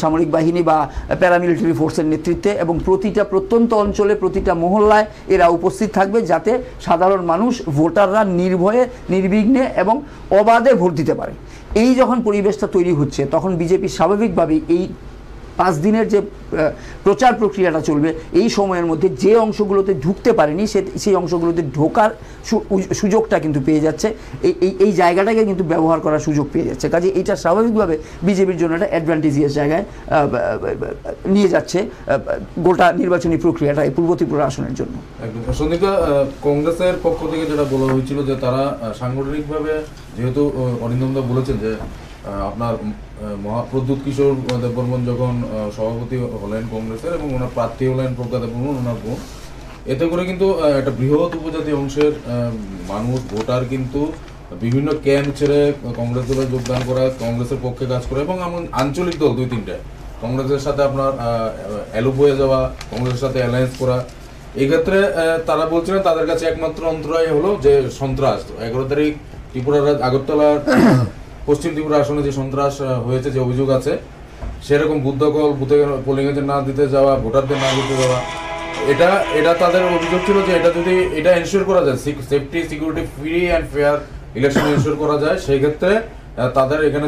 সামরিক বাহিনী বা প্যারামিলিটারি ফোর্সের নেতৃত্বে, এবং প্রতিটা প্রত্যন্ত অঞ্চলে প্রতিটা মহল্লায় এরা উপস্থিত থাকবে যাতে সাধারণ মানুষ ভোটাররা নির্ভয়ে নির্বিঘ্নে এবং অবাধে ভোট দিতে পারে। এই যখন পরিবেশটা তৈরি হচ্ছে তখন বিজেপি স্বাভাবিকভাবেই এই 5 দিনের যে প্রচার প্রক্রিয়াটা চলবে, এই সময়ের মধ্যে যে অংশগুলোতে ঢুকতে পারেনি সেই অংশগুলোতে ঢোকার সুযোগটা কিন্তু পেয়ে যাচ্ছে, এই জায়গাটাকে কিন্তু ব্যবহার করার সুযোগ পেয়ে যাচ্ছে। কাজে এটা স্বাভাবিকভাবে বিজেপির জন্য একটা অ্যাডভান্টেজিয়াস জায়গায় নিয়ে যাচ্ছে গোটা নির্বাচনী প্রক্রিয়াটা এই পূর্ব ত্রিপুরা আসনের জন্য। সন্দীপা, কংগ্রেসের পক্ষ থেকে যেটা বলা হয়েছিল যে তারা সাংগঠনিকভাবে, যেহেতু অরিন্দম দা বলেছেন যে আপনার প্রদ্যুৎ কিশোর দেববর্মন যখন সভাপতি হলেন কংগ্রেসের এবং ওনার প্রার্থী হলেন প্রজ্ঞা দেববর্মন, ওনার বোন, এতে করে কিন্তু একটা বৃহৎ উপজাতি অংশের মানুষ ভোটার কিন্তু বিভিন্ন ক্যাম্প ছেড়ে কংগ্রেস দলে যোগদান করা, কংগ্রেসের পক্ষে কাজ করা এবং এমন আঞ্চলিক দল 2-3টা কংগ্রেসের সাথে আপনার এলোপ হয়ে যাওয়া, কংগ্রেসের সাথে অ্যালায়েন্স করা, এই ক্ষেত্রে তারা বলছিলেন তাদের কাছে একমাত্র অন্তরায় হলো যে সন্ত্রাস। 11 তারিখ ত্রিপুরার আগরতলার পশ্চিম ত্রিপুরা আসনে যে সন্ত্রাস হয়েছে, যে অভিযোগ আছে, সেরকম বুথদখল, বুথে পোলিং এজেন্ট না দিতে যাওয়া, ভোটারদের না দিতে যাওয়া, এটা তাদের অভিযোগ ছিল যে এটা যদি এটা এনশিওর করা যায়, safety security free and fair election ensure করা যায়, সেই ক্ষেত্রে তাদের এখানে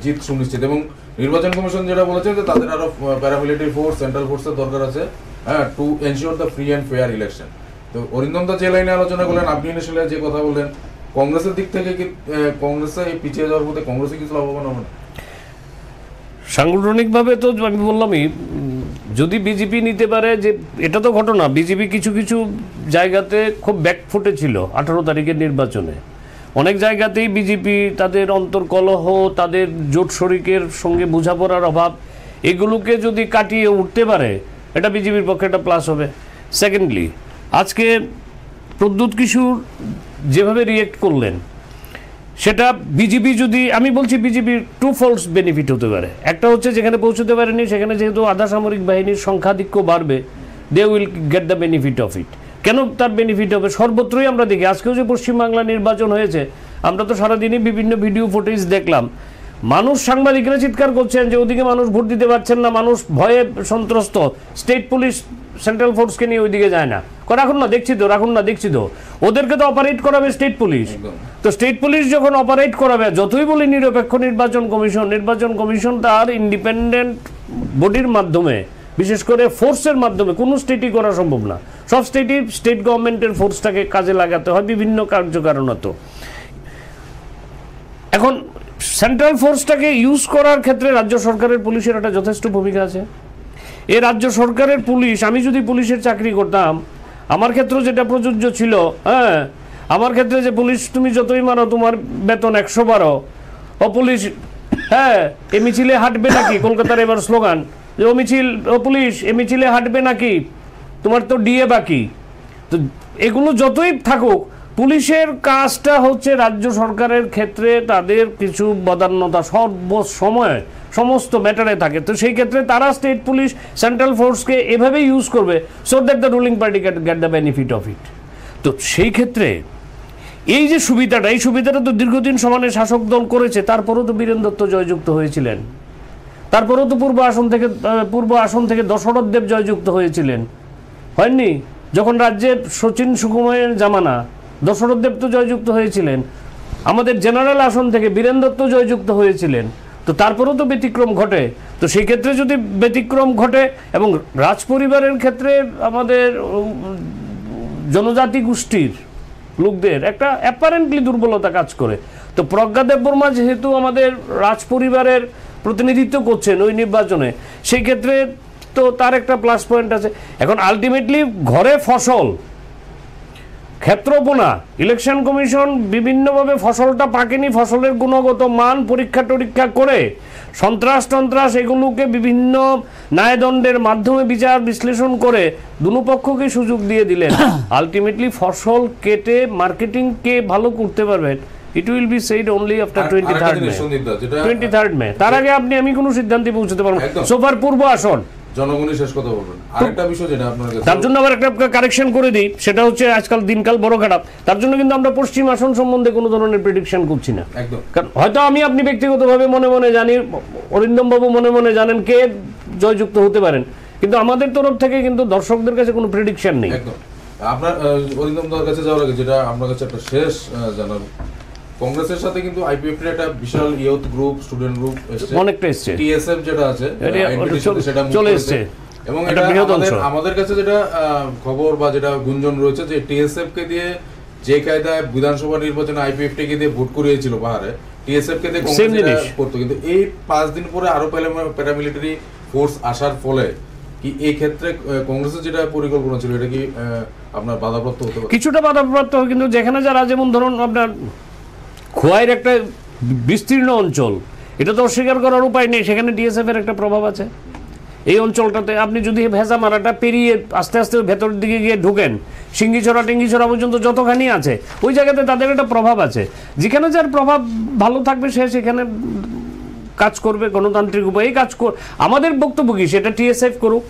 জিত সুনিশ্চিত। এবং নির্বাচন কমিশন যেটা বলেছে যে তাদের আরো প্যারামিলিটারি ফোর্স, সেন্ট্রাল ফোর্সের দরকার আছে to ensure the free and fair election. তো অরিন্দম দা যে লাইনে আলোচনা করলেন, আপনি ইনিশিয়ালি যে কথা বললেন, কংগ্রেসের দিক থেকে কি কংগ্রেসে এই পিছিয়ে যাওয়ার মধ্যে কংগ্রেসে কিছু লাভবান হবে? সাংগঠনিকভাবে তো আমি বললামই, যদি বিজেপি নিতে পারে, যে এটা তো ঘটনা, বিজেপি কিছু কিছু জায়গাতে খুব ব্যাকফুটে ছিল 18 তারিখের নির্বাচনে। অনেক জায়গাতেই বিজেপি তাদের অন্তর্কলহ, তাদের জোট শরিকের সঙ্গে বোঝাপড়ার অভাব, এগুলোকে যদি কাটিয়ে উঠতে পারে, এটা বিজেপির পক্ষে একটা প্লাস হবে। সেকেন্ডলি, আজকে প্রদ্যুৎ কিশোর যেভাবে রিয়েক্ট করলেন, সেটা বিজেপি যদি, আমি বলছি বিজেপির টু ফলস বেনিফিট হতে পারে। একটা হচ্ছে যেখানে পৌঁছতে পারেনি সেখানে যেহেতু আধা সামরিক বাহিনীর সংখ্যাধিক্য বাড়বে, they will get the benefit of it. কেন তার বেনিফিট হবে? সর্বত্রই আমরা দেখি, আজকেও যে পশ্চিমবাংলা নির্বাচন হয়েছে, আমরা তো সারাদিনই বিভিন্ন ভিডিও ফুটেজ দেখলাম, মানুষ, সাংবাদিকরা চিৎকার করছেন যে ওদিকে মানুষ ভোট দিতে পারছেন না, মানুষ ভয়ে সন্ত্রস্ত, স্টেট পুলিশ সেন্ট্রাল ফোর্সকে নিয়ে ওইদিকে যায় না, রাখুন না দেখছি তো, রাখুন না দেখছি তো, ওদেরকে তো অপারেট করাবে স্টেট পুলিশ। তো স্টেট পুলিশ যখন অপারেট করাবে, যতই বলি নিরপেক্ষ নির্বাচন কমিশন তার ইন্ডিপেন্ডেন্ট বডির মাধ্যমে, বিশেষ করে ফোর্সের মাধ্যমে কোনো স্টেটই করা সম্ভব না। সব স্টেটই স্টেট গভর্নমেন্টের ফোর্সটাকে কাজে লাগাতে হয় বিভিন্ন কার্যকারণত। এখন সেন্ট্রাল ফোর্সটাকে ইউজ করার ক্ষেত্রে রাজ্য সরকারের পুলিশের একটা যথেষ্ট ভূমিকা আছে। এই রাজ্য সরকারের পুলিশ, আমি যদি পুলিশের চাকরি করতাম, আমার ক্ষেত্রে যেটা প্রযোজ্য ছিল, আমার ক্ষেত্রে যে পুলিশ তুমি যতই মারো তোমার বেতন 112, ও পুলিশ এ মিছিলে হাঁটবে নাকি, কলকাতার এবার স্লোগান যে ও পুলিশ এ মিছিলে হাঁটবে নাকি, তোমার তো ডিএ বাকি। তো এগুলো যতই থাকুক, পুলিশের কাজটা হচ্ছে রাজ্য সরকারের ক্ষেত্রে তাদের কিছু বদান্যতা সর্বসময় সমস্ত ম্যাটারে থাকে। তো সেই ক্ষেত্রে তারা স্টেট পুলিশ, সেন্ট্রাল ফোর্সকে এভাবে ইউজ করবে, so that the ruling party gate the benefit of ইট। তো সেই ক্ষেত্রে এই যে সুবিধাটা, এই সুবিধাটা তো দীর্ঘদিন সমানে শাসক দল করেছে। তারপরেও তো বীরেন দত্ত জয়যুক্ত হয়েছিলেন, তারপরেও তো পূর্ব আসন থেকে দশরথ দেব জয়যুক্ত হয়েছিলেন, হয়নি? যখন রাজ্যে শচীন সুকুমারের জামানা, দশরথ দেব তো জয়যুক্ত হয়েছিলেন। আমাদের জেনারেল আসন থেকে বীরেন দত্ত জয়যুক্ত হয়েছিলেন। তো তারপরেও তো ব্যতিক্রম ঘটে। তো সেই ক্ষেত্রে যদি ব্যতিক্রম ঘটে, এবং রাজ পরিবারের ক্ষেত্রে আমাদের জনজাতি গোষ্ঠীর লোকদের একটা অ্যাপারেন্টলি দুর্বলতা কাজ করে। তো প্রজ্ঞা দেববর্মা যেহেতু আমাদের রাজ পরিবারের প্রতিনিধিত্ব করছেন ওই নির্বাচনে, সেই ক্ষেত্রে তো তার একটা প্লাস পয়েন্ট আছে। এখন আলটিমেটলি ঘরে ফসল, ক্ষেত্রপোনা, ইলেকশন কমিশন বিভিন্নভাবে ফসলটা পাকেনি, ফসলের গুণগত মান পরীক্ষা করে সন্ত্রাস এগুলোকে বিভিন্ন ন্যায়দণ্ডের মাধ্যমে বিচার বিশ্লেষণ করে দুপক্ষকে সুযোগ দিয়ে দিলেন। আলটিমেটলি ফসল কেটে মার্কেটিং কে ভালো করতে পারবেন, it will be shed only after 23rd মে। তার আগে আমি কোনো সিদ্ধান্তে পৌঁছতে পারবো না। সোফার পূর্ব আসন জনগণই শেষ কথা বলবেন। আরেকটা বিষয় যেটা আপনার কাছে, তার জন্য আবার একটা কারেকশন করে দিই, সেটা হচ্ছে আজকাল দিনকাল বড় খারাপ। তার জন্য কিন্তু আমরা পশ্চিম আসন সম্বন্ধে কোনো ধরনের প্রেডিকশন করছি না। কারণ হয়তো আপনি ব্যক্তিগতভাবে মনে মনে জানি, অরিন্দম বাবু মনে মনে জানেন কে জয়যুক্ত হতে পারেন, কিন্তু আমাদের তরফ থেকে কিন্তু দর্শকদের কাছে কোনো প্রেডিকশন নেই। একদম। আপনার অরিন্দম দার কাছে যাওয়ার আগে যেটা আপনার কাছে একটা শেষ জানার, কংগ্রেসের সাথে কিন্তু আইপিএফটির একটা বিশাল ইয়ুথ গ্রুপ, স্টুডেন্ট গ্রুপ অনেকটা এসছে, টিএসএফ যেটা আছে সেটা চলে এসছে, এবং এটা আমাদের কাছে যেটা খবর বা যেটা গুঞ্জন রয়েছে যে টিএসএফ কে দিয়ে যে কায়দায় বিধানসভা নির্বাচনে আইপিএফটি কে দিয়ে ভোট করিয়েছিল পাহাড়ে, টিএসএফ কে দিয়ে কংগ্রেস করতো, কিন্তু এই 5 দিন পরে আরো প্যারামিলিটারি ফোর্স আসার ফলে কি এই ক্ষেত্রে কংগ্রেসের যেটা পরিকল্পনা ছিল এটা কি আপনার বাধাপ্রাপ্ত হতে পারে? কিছুটা বাধাপ্রাপ্ত, কিন্তু যেখানে যারা যেমন ধরুন আপনার খোয়াইয়ের একটা বিস্তীর্ণ অঞ্চল, এটা তো অস্বীকার করার উপায় নেই, সেখানে ডিএসএফ এর একটা প্রভাব আছে। এই অঞ্চলটাতে আপনি যদি ভেজা মারাটা পেরিয়ে আস্তে আস্তে ভেতরের দিকে গিয়ে ঢুকেন, সিঙ্গিছড়া টিঙ্গিছড়া পর্যন্ত যতখানি আছে ওই জায়গাতে তাদের একটা প্রভাব আছে। যেখানে যার প্রভাব ভালো থাকবে সে সেখানে কাজ করবে, গণতান্ত্রিক উপায়ে কাজ আমাদের বক্তব্য কি, সেটা টিএসএফ করুক,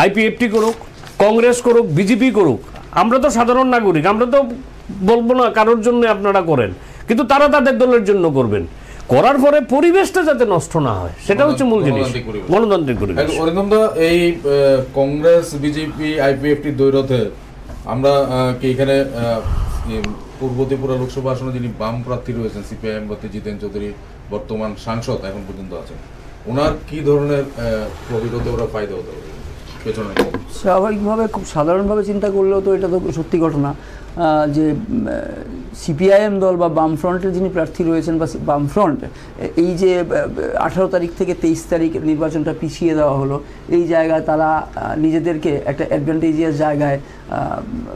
আইপিএফটি করুক, কংগ্রেস করুক, বিজেপি করুক, আমরা তো সাধারণ নাগরিক, আমরা তো বলবো না কারোর জন্য আপনারা করেন, কিন্তু তারা তাদের দলের জন্য করবেন, করার পরে পরিবেশটা যাতে নষ্ট না হয় সেটা হচ্ছে মূল জিনিস, গণতান্ত্রিক পরিবেশ। অরিন্দমদা, এই কংগ্রেস বিজেপি আইপিএফটি দ্বৈরথে আমরা কি এখানে পূর্ব ত্রিপুরা লোকসভা আসনে যিনি বাম প্রার্থী রয়েছেন সিপিআইএম প্রার্থী জিতেন চৌধুরী, বর্তমান সাংসদ এখন পর্যন্ত আছেন, ওনার কি ধরনের প্রফিট হতে ওরা ফায়দা হতে পারে পেছনে? স্বাভাবিকভাবে খুব সাধারণভাবে চিন্তা করলেও তো এটা তো সত্যি ঘটনা যে সিপিআইএম দল বা বামফ্রন্টের যিনি প্রার্থী রয়েছেন বা বামফ্রন্ট, এই যে 18 তারিখ থেকে 23 তারিখ নির্বাচনটা পিছিয়ে দেওয়া হলো, এই জায়গায় তারা নিজেদেরকে একটা অ্যাডভান্টেজিয়াস জায়গায়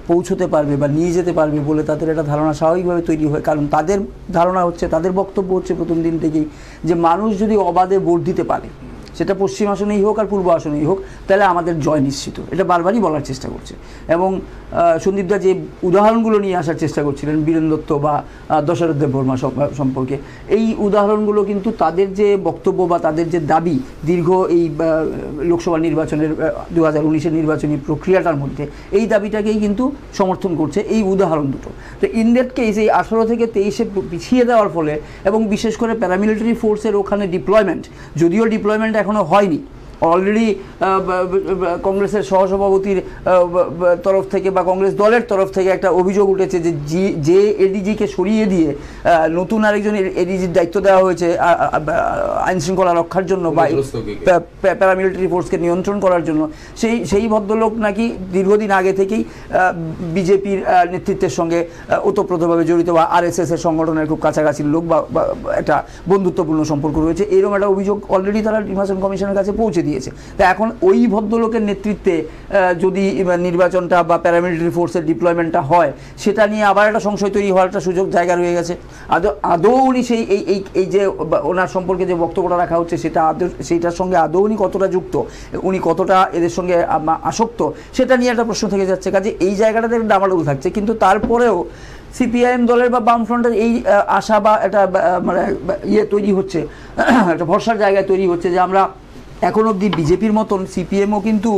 পৌঁছতে পারবে বা নিয়ে যেতে পারবে বলে তাদের একটা ধারণা স্বাভাবিকভাবে তৈরি হয়। কারণ তাদের ধারণা হচ্ছে, তাদের বক্তব্য হচ্ছে প্রথম দিন থেকেই যে মানুষ যদি অবাধে ভোট দিতে পারে, সেটা পশ্চিম আসনেই হোক আর পূর্ব আসনেই হোক, তাহলে আমাদের জয় নিশ্চিত, এটা বারবারই বলার চেষ্টা করছে। এবং সন্দীপদা যে উদাহরণগুলো নিয়ে আসার চেষ্টা করছিলেন বীরেন দত্ত বা দশরথ দেববর্মা সম্পর্কে, এই উদাহরণগুলো কিন্তু তাদের যে বক্তব্য বা তাদের যে দাবি দীর্ঘ এই লোকসভা নির্বাচনের 2019-এর নির্বাচনী প্রক্রিয়াটার মধ্যে, এই দাবিটাকেই কিন্তু সমর্থন করছে এই উদাহরণ দুটো। তো ইন দ্যাট কেস এই 18 থেকে 23-এ পিছিয়ে দেওয়ার ফলে, এবং বিশেষ করে প্যারামিলিটারি ফোর্সের ওখানে ডিপ্লয়মেন্ট, যদিও ডিপ্লয়মেন্ট এখনও হয়নি, অলরেডি কংগ্রেসের সহসভাপতির তরফ থেকে বা কংগ্রেস দলের তরফ থেকে একটা অভিযোগ উঠেছে যে এডিজিকে সরিয়ে দিয়ে নতুন আরেকজন এডিজির দায়িত্ব দেওয়া হয়েছে আইন শৃঙ্খলা রক্ষার জন্য বা প্যারামিলিটারি ফোর্সকে নিয়ন্ত্রণ করার জন্য, সেই ভদ্রলোক নাকি দীর্ঘদিন আগে থেকেই বিজেপির নেতৃত্বের সঙ্গে ওতপ্রোতভাবে জড়িত বা আরএসএস এর সংগঠনের খুব কাছাকাছির লোক বা একটা বন্ধুত্বপূর্ণ সম্পর্ক রয়েছে, এরকম একটা অভিযোগ অলরেডি তারা নির্বাচন কমিশনের কাছে পৌঁছে দিয়েছে। তা এখন ওই ভদ্রলোকের নেতৃত্বে যদি নির্বাচনটা বা প্যারামিলিটারি ফোর্সের ডিপ্লয়মেন্টটা হয়, সেটা নিয়ে আবার একটা সংশয় তৈরি হওয়ার একটা সুযোগ জায়গা রয়ে গেছে। আদৌ উনি সেই এই যে ওনার সম্পর্কে যে বক্তব্যটা রাখা হচ্ছে, সেইটার সঙ্গে আদৌ উনি কতটা যুক্ত, উনি কতটা এদের সঙ্গে আসক্ত, সেটা নিয়ে একটা প্রশ্ন থেকে যাচ্ছে। কাজে এই জায়গাটাতে ডামাডোল থাকছে। কিন্তু তারপরেও সিপিআইএম দলের বা বামফ্রন্টের এই আশা বা একটা মানে তৈরি হচ্ছে, একটা ভরসার জায়গায় তৈরি হচ্ছে যে আমরা এখন অবধি বিজেপির মতন সিপিএমও কিন্তু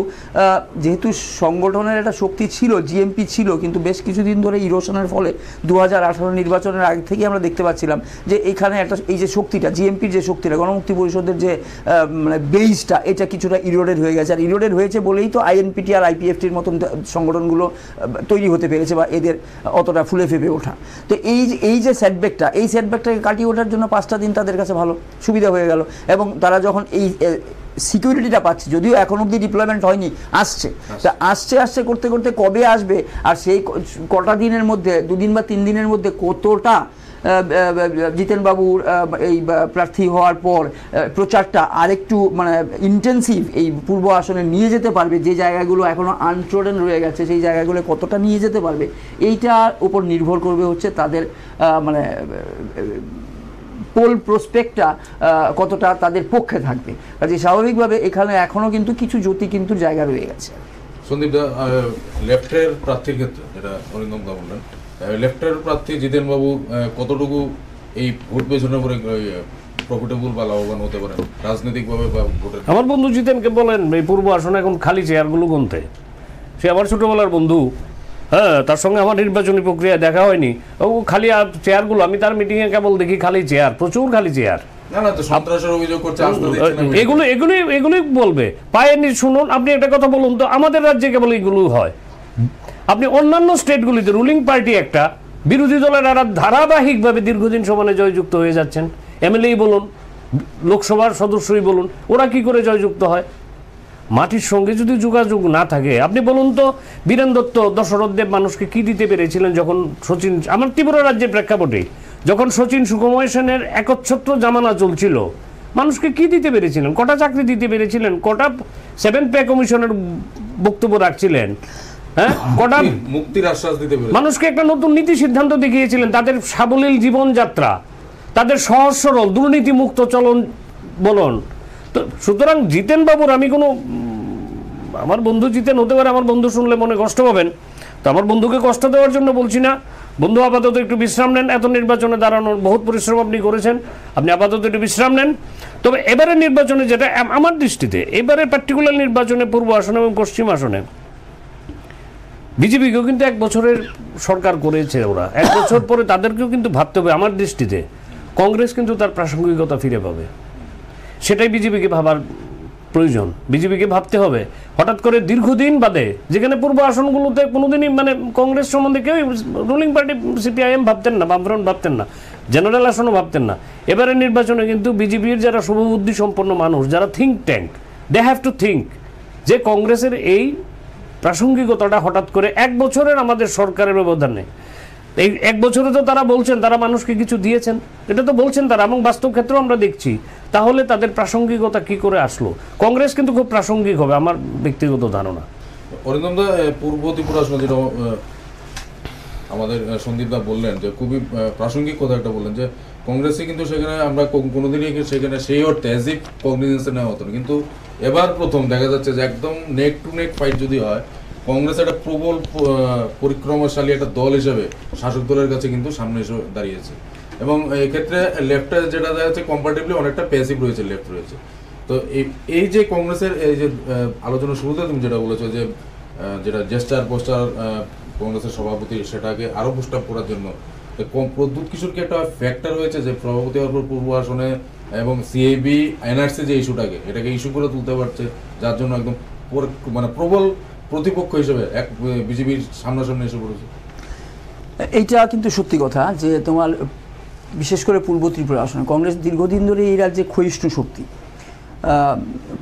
যেহেতু সংগঠনের একটা শক্তি ছিল, জিএমপি ছিল, কিন্তু বেশ কিছুদিন ধরে ইরোশনের ফলে 2018 নির্বাচনের আগে থেকেই আমরা দেখতে পাচ্ছিলাম যে এখানে একটা এই যে শক্তিটা, জিএমপির যে শক্তিটা, গণমুক্তি পরিষদের যে মানে বেইসটা, এটা কিছুটা ইরোডেড হয়ে গেছে। আর ইরোডেড হয়েছে বলেই তো আইএনপিটি আর আইপিএফটির মতন সংগঠনগুলো তৈরি হতে পেরেছে বা এদের অতটা ফুলে ফেপে ওঠা। তো এই যে সেটব্যাকটা, এই সেটব্যাকটাকে কাটিয়ে ওঠার জন্য 5টা দিন তাদের কাছে ভালো সুবিধা হয়ে গেল। এবং তারা যখন এই সিকিউরিটিটা পাচ্ছে, যদিও এখন অবধি ডিপ্লয়মেন্ট হয়নি, আসছে, তা আসছে করতে করতে কবে আসবে, আর সেই কটা দিনের মধ্যে, 2 দিন বা 3 দিনের মধ্যে কতটা জিতেনবাবুর এই প্রার্থী হওয়ার পর প্রচারটা আরেকটু মানে ইন্টেন্সিভ এই পূর্ব আসনে নিয়ে যেতে পারবে, যে জায়গাগুলো এখনও আনট্রোডেন রয়ে গেছে সেই জায়গাগুলো কতটা নিয়ে যেতে পারবে, এইটার উপর নির্ভর করবে হচ্ছে তাদের মানে পোল প্রসপেক্টটা কতটা তাদের পক্ষে থাকবে। কাজে স্বাভাবিকভাবে এখানে এখনও কিন্তু কিছু জ্যোতি কিন্তু জায়গা রয়ে গেছে। সন্দীপ দা, লেফটের প্রার্থীর ক্ষেত্রে যেটা অরিন্দম দা বললেন, লেফটের প্রার্থী জিতেনবাবু কতটুকু এই ভোট পেছনে করে প্রফিটেবল বা লাভবান হতে পারেন রাজনৈতিকভাবে বা ভোটের? আমার বন্ধু জিতেনকে বলেন এই পূর্ব আসনে এখন খালি চেয়ারগুলো গুনতে, সে আমার ছোটোবেলার বন্ধু, হ্যাঁ, তার সঙ্গে আমার নির্বাচনী প্রক্রিয়া দেখা হয়নি, ও খালি চেয়ারগুলো, আমি তার মিটিংয়ে কেবল দেখি খালি চেয়ার, প্রচুর খালি চেয়ার, এগুলোই বলবে পায়নি। শুনুন, আপনি একটা কথা বলুন তো, আমাদের রাজ্যে কেবল এগুলো হয়, আপনি অন্যান্য স্টেটগুলিতে রুলিং পার্টি একটা, বিরোধী দলের এরা ধারাবাহিকভাবে দীর্ঘদিন সমানে জয়যুক্ত হয়ে যাচ্ছেন। এমএলএই বলুন, লোকসভার সদস্যই বলুন, ওরা কি করে জয়যুক্ত হয়? মাটির সঙ্গে যদি যোগাযোগ না থাকে, আপনি বলুন তো বীরেন দত্ত, দশরথ দেব মানুষকে কি দিতে পেরেছিলেন যখন সচিন, আমার ত্রিপুরা রাজ্যের প্রেক্ষাপটে যখন সচিন সুকুমার সেনের একচ্ছত্র জামানা চলছিল, মানুষকে কি দিতে পেরেছিলেন? কটা চাকরি দিতে পেরেছিলেন? কটা 7 পে কমিশনের বক্তব্য রাখছিলেন? হ্যাঁ, কটা মুক্তির আশ্বাস দিতে পেরেছিলেন? মানুষকে একটা নতুন নীতি সিদ্ধান্ত দেখিয়েছিলেন, তাদের সাবলীল জীবনযাত্রা, তাদের সহজ সরল দুর্নীতি মুক্ত চলন বলন। তো সুতরাং জিতেন বাবুর, আমি কোনো, আমার বন্ধু জিতেন হতে পারে, আমার বন্ধু শুনলে মনে কষ্ট পাবেন, তো আমার বন্ধুকে কষ্ট দেওয়ার জন্য বলছি না। বন্ধু আপাতত একটু বিশ্রাম নেন, এত নির্বাচনে দাঁড়ানোর বহুত পরিশ্রম আপনি করেছেন, আপনি আপাতত একটু বিশ্রাম নেন। তবে এবারের নির্বাচনে যেটা আমার দৃষ্টিতে, এবারে পার্টিকুলার নির্বাচনে পূর্ব আসনে এবং পশ্চিম আসনে বিজেপিকেও কিন্তু 1 বছরের সরকার করেছে ওরা, 1 বছর পরে তাদেরকেও কিন্তু ভাবতে হবে। আমার দৃষ্টিতে কংগ্রেস কিন্তু তার প্রাসঙ্গিকতা ফিরে পাবে, সেটাই বিজেপিকে ভাবার প্রয়োজন। বিজেপিকে ভাবতে হবে হঠাৎ করে দীর্ঘদিন বাদে, যেখানে পূর্ব আসনগুলোতে কোনোদিনই মানে কংগ্রেস সম্বন্ধে কেউ, রুলিং পার্টি সিপিআইএম ভাবতেন না, বামফ্রন্ট ভাবতেন না, জেনারেল আসনও ভাবতেন না। এবারের নির্বাচনে কিন্তু বিজেপির যারা শুভবুদ্ধি সম্পন্ন মানুষ, যারা think tank, they have to think যে কংগ্রেসের এই প্রাসঙ্গিকতাটা হঠাৎ করে 1 বছরের আমাদের সরকারের ব্যবধানে, এই 1 বছরে তো তারা বলছেন তারা মানুষকে কিছু দিয়েছেন, এটা তো বলছেন তারা, এবং বাস্তব ক্ষেত্রেও আমরা দেখছি। তাহলে তাদের প্রাসঙ্গিকতা কি করে আসলো? কংগ্রেস কিন্তু খুব প্রাসঙ্গিক হবে আমার ব্যক্তিগত ধারণা। অরিন্দম দা, পূর্ব ত্রিপুরা আসনে যেটা আমাদের সন্দীপ দা বললেন যে খুবই প্রাসঙ্গিক কথা একটা বললেন, যে কংগ্রেসে কিন্তু সেখানে আমরা কোনোদিনই সেখানে সেই অর্থে অ্যাজ ইফ কগনিজেন্সে নেওয়া হতো না, কিন্তু এবার প্রথম দেখা যাচ্ছে যে একদম নেক টু নেক ফাইট যদি হয়, কংগ্রেস একটা প্রবল পরিক্রমাশালী একটা দল হিসেবে শাসক দলের কাছে কিন্তু সামনে এসে দাঁড়িয়েছে। এবং এক্ষেত্রে লেফটে যেটা দেখা যাচ্ছে কম্পারেটিভলি অনেকটা প্যাসিভ রয়েছে, লেফট রয়েছে। তো এই যে কংগ্রেসের এই যে আলোচনার শুরুতে তুমি যেটা বলেছো যে যেটা জেস্টার পোস্টার কংগ্রেসের সভাপতি, সেটাকে আরো বুস্ট আপ করার জন্য প্রদ্যুৎ কিশোর কি একটা ফ্যাক্টর হয়েছে যে সভাপতি হওয়ার পর পূর্ব আসনে এবং সিএবি এনআরসি যে ইস্যুটাকে এটাকে ইস্যু করে তুলতে পারছে, যার জন্য একদম মানে প্রবল প্রতিপক্ষ হিসেবে এক বিজেপির সামনাসামনি এসে পড়েছে? এইটা কিন্তু সত্যি কথা যে তোমার বিশেষ করে পূর্ব ত্রিপুরা আসনে কংগ্রেস দীর্ঘদিন ধরে এই রাজ্যে ক্ষয়িষ্ণু শক্তি,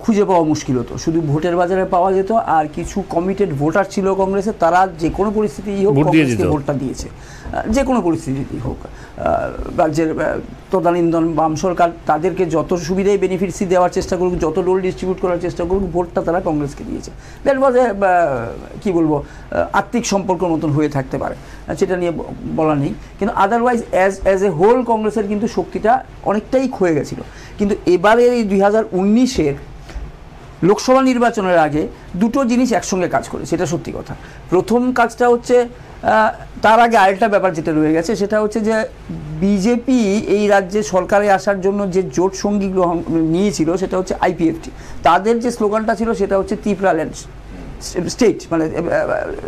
খুঁজে পাওয়া মুশকিল হতো, শুধু ভোটের বাজারে পাওয়া যেত, আর কিছু কমিটেড ভোটার ছিল কংগ্রেসের, তারা যে কোনো পরিস্থিতিই হোক কংগ্রেসকে ভোটটা দিয়েছে, যে কোনো পরিস্থিতিতেই হোক। রাজ্যের তদানীন্তন বাম সরকার তাদেরকে যত সুবিধায় বেনিফিটসই দেওয়ার চেষ্টা করুক, যত ডোল ডিস্ট্রিবিউট করার চেষ্টা করুক, ভোটটা তারা কংগ্রেসকে দিয়েছে। দ্যাট ওয়াজ কী বলবো, আত্মিক সম্পর্কের মতন হয়ে থাকতে পারে, সেটা নিয়ে বলা নেই। কিন্তু আদারওয়াইজ অ্যাজ এ হোল কংগ্রেসের কিন্তু শক্তিটা অনেকটাই ক্ষয়ে গেছিলো। কিন্তু এবারের এই 2019-এর লোকসভা নির্বাচনের আগে দুটো জিনিস একসঙ্গে কাজ করে, সেটা সত্যি কথা। প্রথম কাজটা হচ্ছে, তার আগে আরেকটা ব্যাপার যেটা রয়ে গেছে, সেটা হচ্ছে যে বিজেপি এই রাজ্যে সরকারে আসার জন্য যে জোট সঙ্গী গ্রহণ নিয়েছিল সেটা হচ্ছে আইপিএফটি। তাদের যে স্লোগানটা ছিল সেটা হচ্ছে ত্রিপুরা ল্যান্ড স্টেট, মানে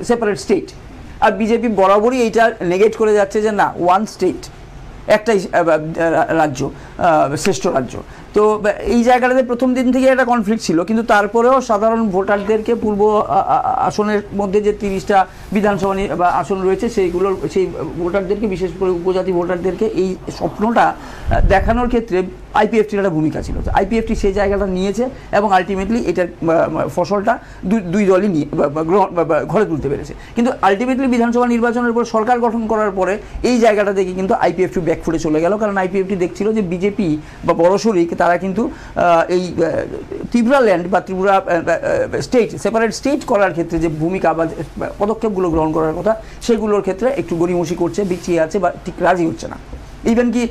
সেপারেট স্টেট। আর বিজেপি বরাবরই এইটা নেগেট করে যাচ্ছে যে না, ওয়ান স্টেট, একটাই রাজ্য, শ্রেষ্ঠ রাজ্য। তো এই জায়গাটাতে প্রথম দিন থেকে একটা কনফ্লিক্ট ছিল, কিন্তু তারপরেও সাধারণ ভোটারদেরকে পূর্ব আসনের মধ্যে যে 30টা বিধানসভা বা আসন রয়েছে সেই ভোটারদেরকে, বিশেষ করে উপজাতি ভোটারদেরকে এই স্বপ্নটা দেখানোর ক্ষেত্রে আইপিএফটির একটা ভূমিকা ছিল। আইপিএফটি সেই জায়গাটা নিয়েছে এবং আলটিমেটলি এটার ফসলটা দুই দলই নিয়ে ঘরে তুলতে পেরেছে। কিন্তু আলটিমেটলি বিধানসভা নির্বাচনের পর সরকার গঠন করার পরে এই জায়গাটা দেখে কিন্তু আইপিএফটি ব্যাকফুটে চলে গেল, কারণ আইপিএফটি দেখছিল যে বিজেপি বা বড় শরিক তারা কিন্তু এই ত্রিপুরা ল্যান্ড বা ত্রিপুরা স্টেট, সেপারেট স্টেট করার ক্ষেত্রে যে ভূমিকা বা পদক্ষেপগুলো গ্রহণ করার কথা, সেগুলোর ক্ষেত্রে একটু গড়িমসি করছে, বিছিয়ে আছে বা ঠিক রাজি হচ্ছে না। ইভেন কি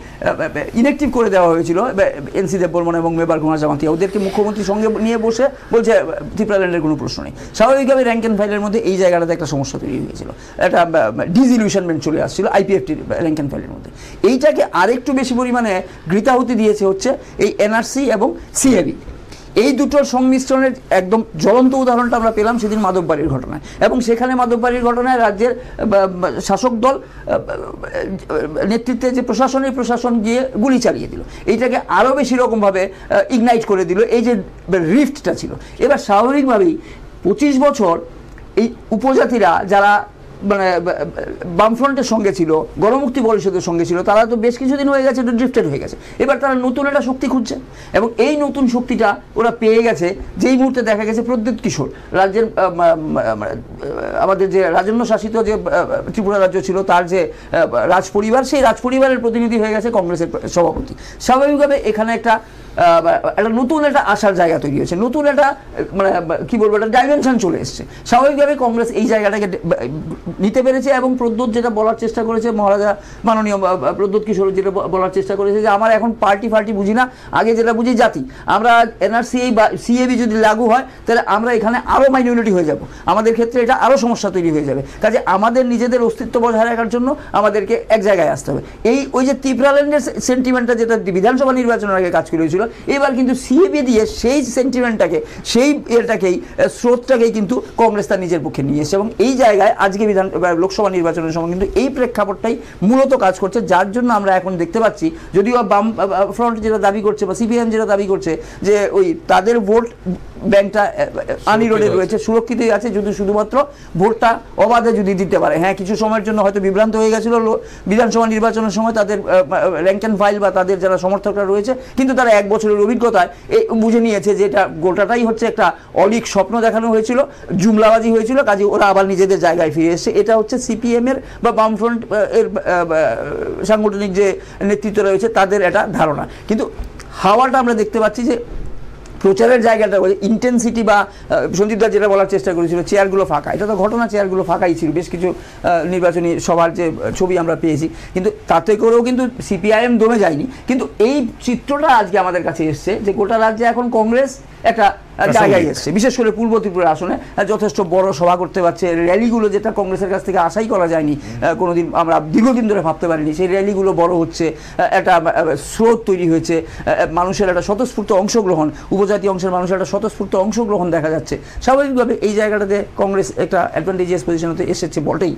ইনঅ্যাক্টিভ করে দেওয়া হয়েছিল এনসি দেববর্মন এবং মেবার কুমার জামাতিয়া, ওদেরকে মুখ্যমন্ত্রীর সঙ্গে নিয়ে বসে বলছে ত্রিপুরা ল্যান্ডের কোনো প্রশ্ন নেই। স্বাভাবিকভাবে র্যাঙ্ক অ্যান্ড ফাইলের মধ্যে এই জায়গাটাতে একটা সমস্যা তৈরি হয়েছিল, একটা ডিসইলিউশনমেন্ট চলে আসছিল আইপিএফটির র্যাঙ্ক অ্যান্ড ফাইলের মধ্যে। এইটাকে আরেকটু বেশি পরিমাণে গৃতাহুতি দিয়েছে হচ্ছে এই এনআরসি এবং সিএবি। এই দুটোর সংমিশ্রণের একদম জ্বলন্ত উদাহরণটা আমরা পেলাম সেদিন মাধববাড়ির ঘটনায়, এবং সেখানে মাধববাড়ির ঘটনায় রাজ্যের শাসক দল নেতৃত্বে যে প্রশাসন গিয়ে গুলি চালিয়ে দিল, এইটাকে আরও বেশি রকমভাবে ইগনাইট করে দিল এই যে রিফটটা ছিল। এবার স্বাভাবিকভাবেই 25 বছর এই উপজাতিরা যারা মানে বামফ্রন্টের সঙ্গে ছিল, গণমুক্তি পরিষদের সঙ্গে ছিল, তারা তো বেশ কিছুদিন হয়ে গেছে ড্রিফটেড হয়ে গেছে। এবার তারা নতুন একটা শক্তি খুঁজছে এবং এই নতুন শক্তিটা ওরা পেয়ে গেছে যেই মুহূর্তে দেখা গেছে প্রদ্যুৎ কিশোর রাজ্যের আমাদের যে রাজন্য শাসিত যে ত্রিপুরা রাজ্য ছিল তার যে রাজপরিবার, সেই রাজপরিবারের প্রতিনিধি হয়ে গেছে কংগ্রেসের সভাপতি। স্বাভাবিকভাবে এখানে একটা নতুন একটা আশার জায়গা তৈরি হয়েছে, নতুন একটা মানে কি বলবো একটা ডাইমেনশন চলে এসছে। স্বাভাবিকভাবে কংগ্রেস এই জায়গাটাকে নিতে পেরেছে এবং প্রদ্যুৎ যেটা বলার চেষ্টা করেছে, মহারাজা মাননীয় প্রদ্যুৎ কিশোর যেটা বলার চেষ্টা করেছে যে আমার এখন পার্টি বুঝি না, আগে যেটা বুঝি জাতি, আমরা এনআরসিএ বা সিএবি যদি লাগু হয় তাহলে আমরা এখানে আরও মাইনরিটি হয়ে যাব, আমাদের ক্ষেত্রে এটা আরও সমস্যা তৈরি হয়ে যাবে। কাজে আমাদের নিজেদের অস্তিত্ব বজায় রাখার জন্য আমাদেরকে এক জায়গায় আসতে হবে। ওই যে ত্রিপুরাল্যান্ডের সেন্টিমেন্টটা যেটা বিধানসভা নির্বাচনের আগে কাজ করে হয়েছিল, এবার কিন্তু সিএবি দিয়ে সেই সেন্টিমেন্টটাকে, সেই স্রোতটাকেই কিন্তু কংগ্রেস তার নিজের পক্ষে নিয়ে এসেছে এবং এই জায়গায় আজকে লোকসভা নির্বাচনের সময় কিন্তু এই প্রেক্ষাপটটাই মূলত কাজ করছে, যার জন্য আমরা এখন দেখতে পাচ্ছি যদিও বাম ফ্রন্ট যেটা দাবি করছে বা সিপিএম যেটা দাবি করছে যে ওই তাদের ভোট ব্যাংকটা আনইরোডে রয়েছে, সুরক্ষিতই আছে, যদি শুধুমাত্র ভোটটা অবাধে যদি দিতে পারে। হ্যাঁ, কিছু সময়ের জন্য হয়তো বিভ্রান্ত হয়ে গেছিল বিধানসভা নির্বাচনের সময় তাদের র্যাঙ্ক অ্যান্ড ফাইল বা তাদের যারা সমর্থকরা রয়েছে, কিন্তু তারা 1 বছরের অভিজ্ঞতায় বুঝে নিয়েছে যে এটা গোটাটাই হচ্ছে একটা অলিক স্বপ্ন দেখানো হয়েছিল, জুমলাবাজি হয়েছিল, কাজে ওরা আবার নিজেদের জায়গায় ফিরে এসেছে। এটা হচ্ছে সিপিএমের বা বামফ্রন্ট এর সাংগঠনিক যে নেতৃত্ব রয়েছে তাদের এটা ধারণা। কিন্তু হাওয়াটা আমরা দেখতে পাচ্ছি যে প্রচারের জায়গাটা ইন্টেন্সিটি বা সন্দীপদা যেটা বলার চেষ্টা করেছিল চেয়ারগুলো ফাঁকা, এটা তো ঘটনা, চেয়ারগুলো ফাঁকাই ছিল, বেশ কিছু নির্বাচনী সভার যে ছবি আমরা পেয়েছি, কিন্তু তাতে করেও কিন্তু সিপিআইএম দমে যায়নি। কিন্তু এই চিত্রটা আজকে আমাদের কাছে এসছে যে গোটা রাজ্যে এখন কংগ্রেস একটা জায়গায় এসছে, বিশেষ করে পূর্ব ত্রিপুরা আসনে যথেষ্ট বড় সভা করতে পারছে, র্যালিগুলো যেটা কংগ্রেসের কাছ থেকে আশাই করা যায়নি, কোনোদিন আমরা দীর্ঘদিন ধরে ভাবতে পারিনি, সেই র্যালিগুলো বড় হচ্ছে, একটা স্রোত তৈরি হয়েছে, মানুষের একটা স্বতঃস্ফূর্ত অংশগ্রহণ, উপজাতি অংশের মানুষের একটা স্বতঃস্ফূর্ত অংশগ্রহণ দেখা যাচ্ছে। স্বাভাবিকভাবে এই জায়গাটাতে কংগ্রেস একটা অ্যাডভান্টেজিয়াস পজিশনে এসেছে বটেই।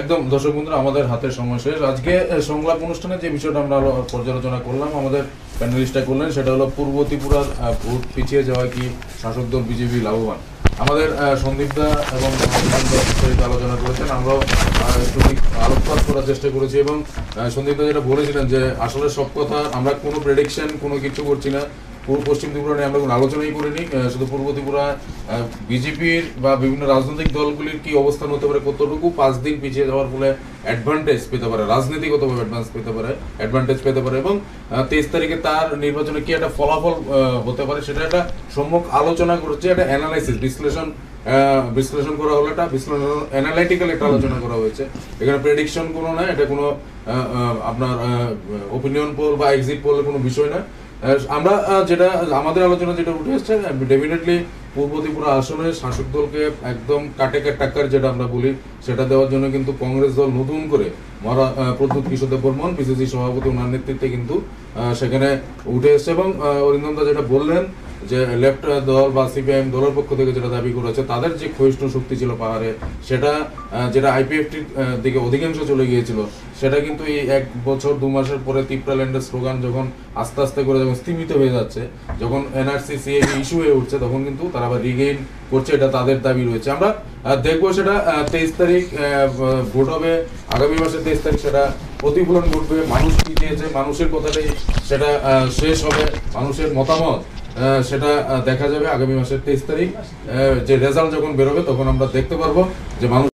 একদম। দর্শক বন্ধুরা, আমাদের হাতের সময় শেষ। আজকে সংলাপ অনুষ্ঠানে যে বিষয়টা আমরা পর্যালোচনা করলাম, আমাদের প্যানেলিস্টটা করলেন, সেটা হলো পূর্ব ত্রিপুরার ভোট পিছিয়ে যাওয়া কি শাসক দল বিজেপি লাভবান। আমাদের সন্দীপদা এবং বিস্তারিত আলোচনা করেছেন, আমরাও একটু আলোকপাত করার চেষ্টা করেছি এবং সন্দীপদা যেটা বলেছিলেন যে আসলে সব কথা আমরা কোনো প্রেডিকশন কোনো কিছু করছি না, পশ্চিম ত্রিপুরা নিয়ে আমরা কোনো আলোচনাই করিনি, শুধু পূর্ব ত্রিপুরা বিজেপির বা বিভিন্ন রাজনৈতিক দলগুলির কি অবস্থান হতে পারে, কতটুকু 5 দিন পিছিয়ে যাওয়ার ফলে অ্যাডভান্টেজ পেতে পারে, রাজনীতিগতভাবে অ্যাডভান্টেজ পেতে পারে এবং 23 তারিখে তার নির্বাচনে কি একটা ফলাফল হতে পারে সেটা একটা সম্মুখ আলোচনা করছে, একটা অ্যানালাইসিস বিশ্লেষণ করা হলো, একটা অ্যানালাইটিক্যাল একটা আলোচনা করা হয়েছে। এখানে প্রেডিকশন কোনো না, এটা কোনো আপনার ওপিনিয়ন পোল বা এক্সিট পোলের কোনো বিষয় না। আমরা যেটা আমাদের আলোচনা যেটা উঠে এসছে, ডেফিনেটলি পূর্ব ত্রিপুরা আসনে শাসক দলকে একদম কাটেকে টাক্কার যেটা আমরা বলি সেটা দেওয়ার জন্য কিন্তু কংগ্রেস দল নতুন করে প্রদ্যুৎ কিশোর দেববর্মন পিসিসি সভাপতি ওনার নেতৃত্বে কিন্তু সেখানে উঠে এসছে এবং অরিন্দম দা যেটা বললেন যে লেফট দল বা সিপিআইএম দলের পক্ষ থেকে যেটা দাবি করেছে তাদের যে ক্ষয়িষ্ণু শক্তি ছিল পাহাড়ে, সেটা যেটা আইপিএফটির দিকে অধিকাংশ চলে গিয়েছিল, সেটা কিন্তু এই 1 বছর 2 মাসের পরে ত্রিপুরাল্যান্ডের স্লোগান যখন আস্তে আস্তে করে যখন স্তীমিত হয়ে যাচ্ছে, যখন এনআরসি সিএবি ইস্যু হয়ে উঠছে, তখন কিন্তু তারা আবার রিগেইন করছে, এটা তাদের দাবি রয়েছে। আমরা দেখবো সেটা 23 তারিখ ভোট হবে, আগামী মাসের 23 তারিখ সেটা প্রতিফলন ঘটবে, মানুষ কি চেয়েছে, মানুষের কথাটাই সেটা শেষ হবে, মানুষের মতামত সেটা দেখা যাবে আগামী মাসের 23 তারিখ। যে রেজাল্ট যখন বেরোবে তখন আমরা দেখতে পারবো যে মানুষ